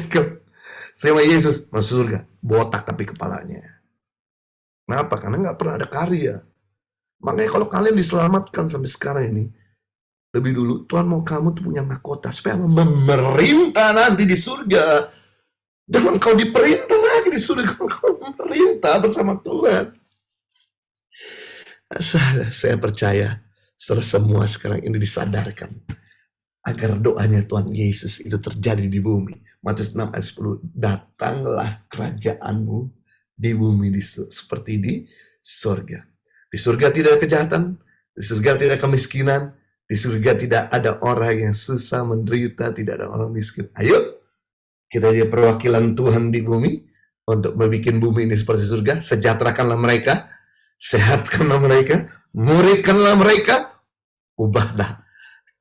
terima Yesus masuk surga. Botak tapi kepalanya. Kenapa? Karena nggak pernah ada karya. Makanya kalau kalian diselamatkan sampai sekarang ini, lebih dulu Tuhan mau kamu tuh punya mahkota supaya memerintah nanti di surga. Jangan kau diperintah lagi di surga, kau memerintah bersama Tuhan. Saya percaya saudara semua sekarang ini disadarkan agar doanya Tuhan Yesus itu terjadi di bumi. Matius 6 ayat 10, datanglah kerajaanmu di bumi seperti di surga. Di surga tidak ada kejahatan, di surga tidak kemiskinan, di surga tidak ada orang yang susah menderita, tidak ada orang miskin. Ayo, kita jadi perwakilan Tuhan di bumi untuk membuat bumi ini seperti surga. Sejahterakanlah mereka, sehatkanlah mereka, muridkanlah mereka, ubahlah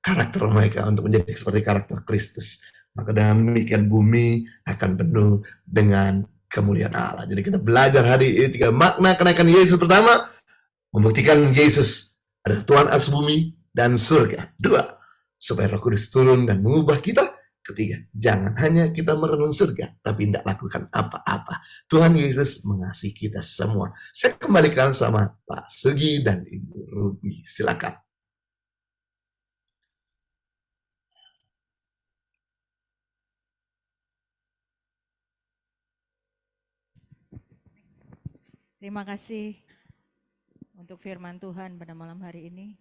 karakter mereka untuk menjadi seperti karakter Kristus. Maka dengan demikian bumi akan penuh dengan kemuliaan Allah. Jadi kita belajar hari ini 3 makna kenaikan Yesus. Pertama, membuktikan Yesus adalah Tuhan atas bumi dan surga. 2, supaya Roh Kudus turun dan mengubah kita. 3, jangan hanya kita merenung surga, tapi tidak lakukan apa-apa. Tuhan Yesus mengasihi kita semua. Saya kembalikan sama Pak Sugi dan Ibu Ruby. Silakan. Terima kasih untuk firman Tuhan pada malam hari ini.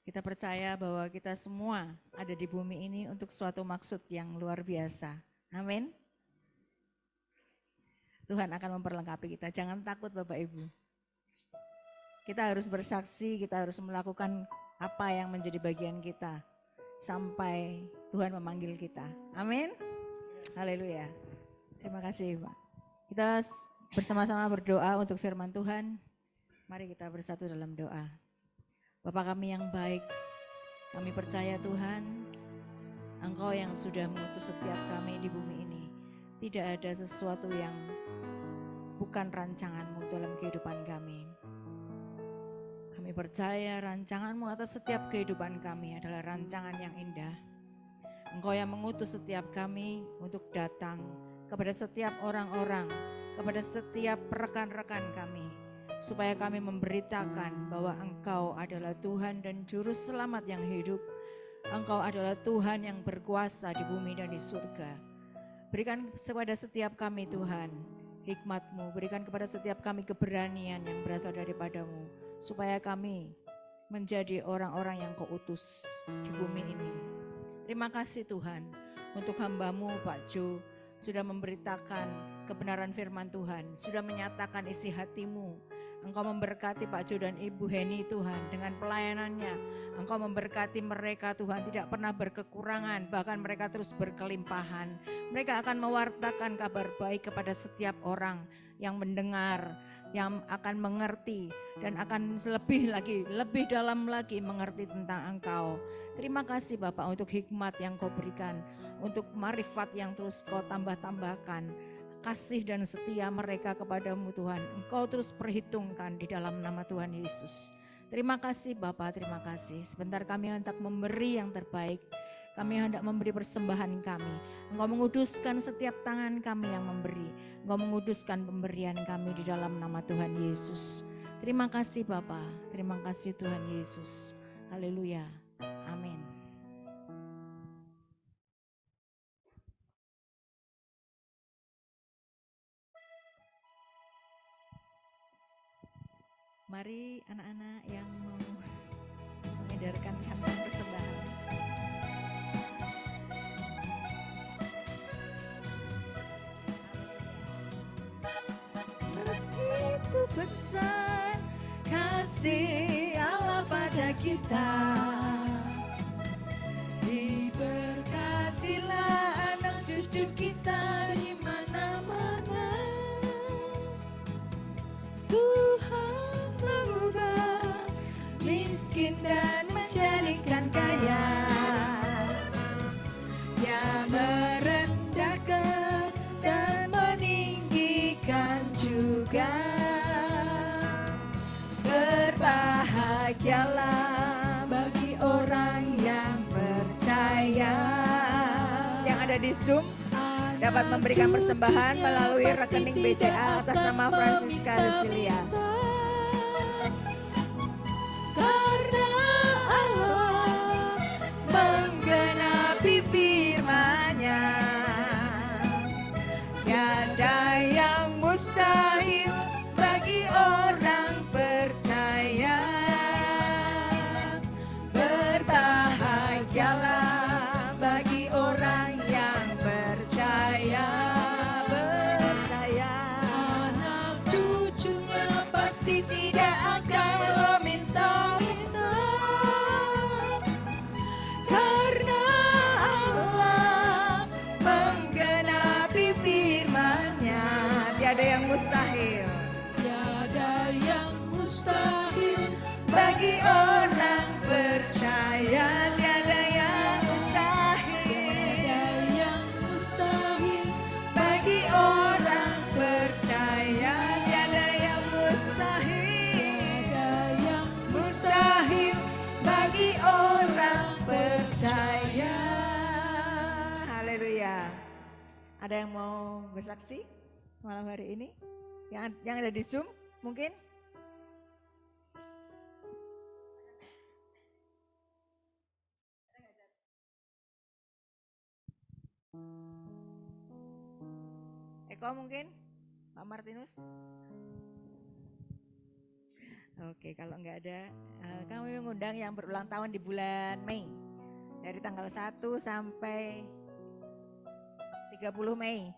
Kita percaya bahwa kita semua ada di bumi ini untuk suatu maksud yang luar biasa. Amin. Tuhan akan memperlengkapi kita. Jangan takut Bapak Ibu. Kita harus bersaksi, kita harus melakukan apa yang menjadi bagian kita. Sampai Tuhan memanggil kita. Amin. Haleluya. Terima kasih Pak. Kita bersama-sama berdoa untuk firman Tuhan. Mari kita bersatu dalam doa. Bapa kami yang baik, kami percaya Tuhan, Engkau yang sudah mengutus setiap kami di bumi ini. Tidak ada sesuatu yang melakukan rancangan-Mu dalam kehidupan kami. Kami percaya rancangan-Mu atas setiap kehidupan kami adalah rancangan yang indah. Engkau yang mengutus setiap kami untuk datang kepada setiap orang-orang, kepada setiap rekan-rekan kami, supaya kami memberitakan bahwa Engkau adalah Tuhan dan Juru Selamat yang hidup. Engkau adalah Tuhan yang berkuasa di bumi dan di surga. Berikan kepada setiap kami Tuhan hikmat-Mu, berikan kepada setiap kami keberanian yang berasal daripada-Mu, supaya kami menjadi orang-orang yang Kau utus di bumi ini. Terima kasih Tuhan untuk hamba-Mu Pak Jo sudah memberitakan kebenaran firman Tuhan, sudah menyatakan isi hati-Mu. Engkau memberkati Pak Jo dan Ibu Heni Tuhan dengan pelayanannya. Engkau memberkati mereka Tuhan, tidak pernah berkekurangan, bahkan mereka terus berkelimpahan. Mereka akan mewartakan kabar baik kepada setiap orang yang mendengar, yang akan mengerti dan akan lebih dalam lagi mengerti tentang Engkau. Terima kasih Bapak untuk hikmat yang Kau berikan, untuk marifat yang terus Kau tambah-tambahkan. Kasih dan setia mereka kepadamu Tuhan, Engkau terus perhitungkan di dalam nama Tuhan Yesus. Terima kasih Bapak, terima kasih. Sebentar kami hendak memberi yang terbaik, kami hendak memberi persembahan kami. Engkau menguduskan setiap tangan kami yang memberi, Engkau menguduskan pemberian kami di dalam nama Tuhan Yesus. Terima kasih Bapak, terima kasih Tuhan Yesus. Haleluya, amin. Mari anak-anak yang mau mengedarkan kantong persembahan. Begitu besar kasih Allah pada kita, diberkatilah anak cucu kita di mana-mana. Tuhan mengubah miskin dan menjadikan kaya. Dia merendahkan dan meninggikan juga. Berbahagialah bagi orang yang percaya. Yang ada di Zoom dapat memberikan persembahan melalui rekening BCA atas nama Francisca Cecilia. Karena Allah menggenapi firman-Nya, tiada yang mustahil bagi orang percaya. Berbahagialah bagi orang yang percaya. Anak cucunya pasti tidak akan lo minta-minta, karena Allah menggenapi firman-Nya. Tiada yang mustahil, tiada yang mustahil bagi orang percaya. Tiada yang mustahil bagi orang percaya. Tiada yang mustahil bagi orang percaya. Haleluya. Ada yang mau bersaksi malam hari ini? Yang ada di Zoom mungkin? Eko mungkin? Pak Martinus? Oke, kalau enggak ada, kami mengundang yang berulang tahun di bulan Mei. Dari tanggal 1 sampai 30 Mei.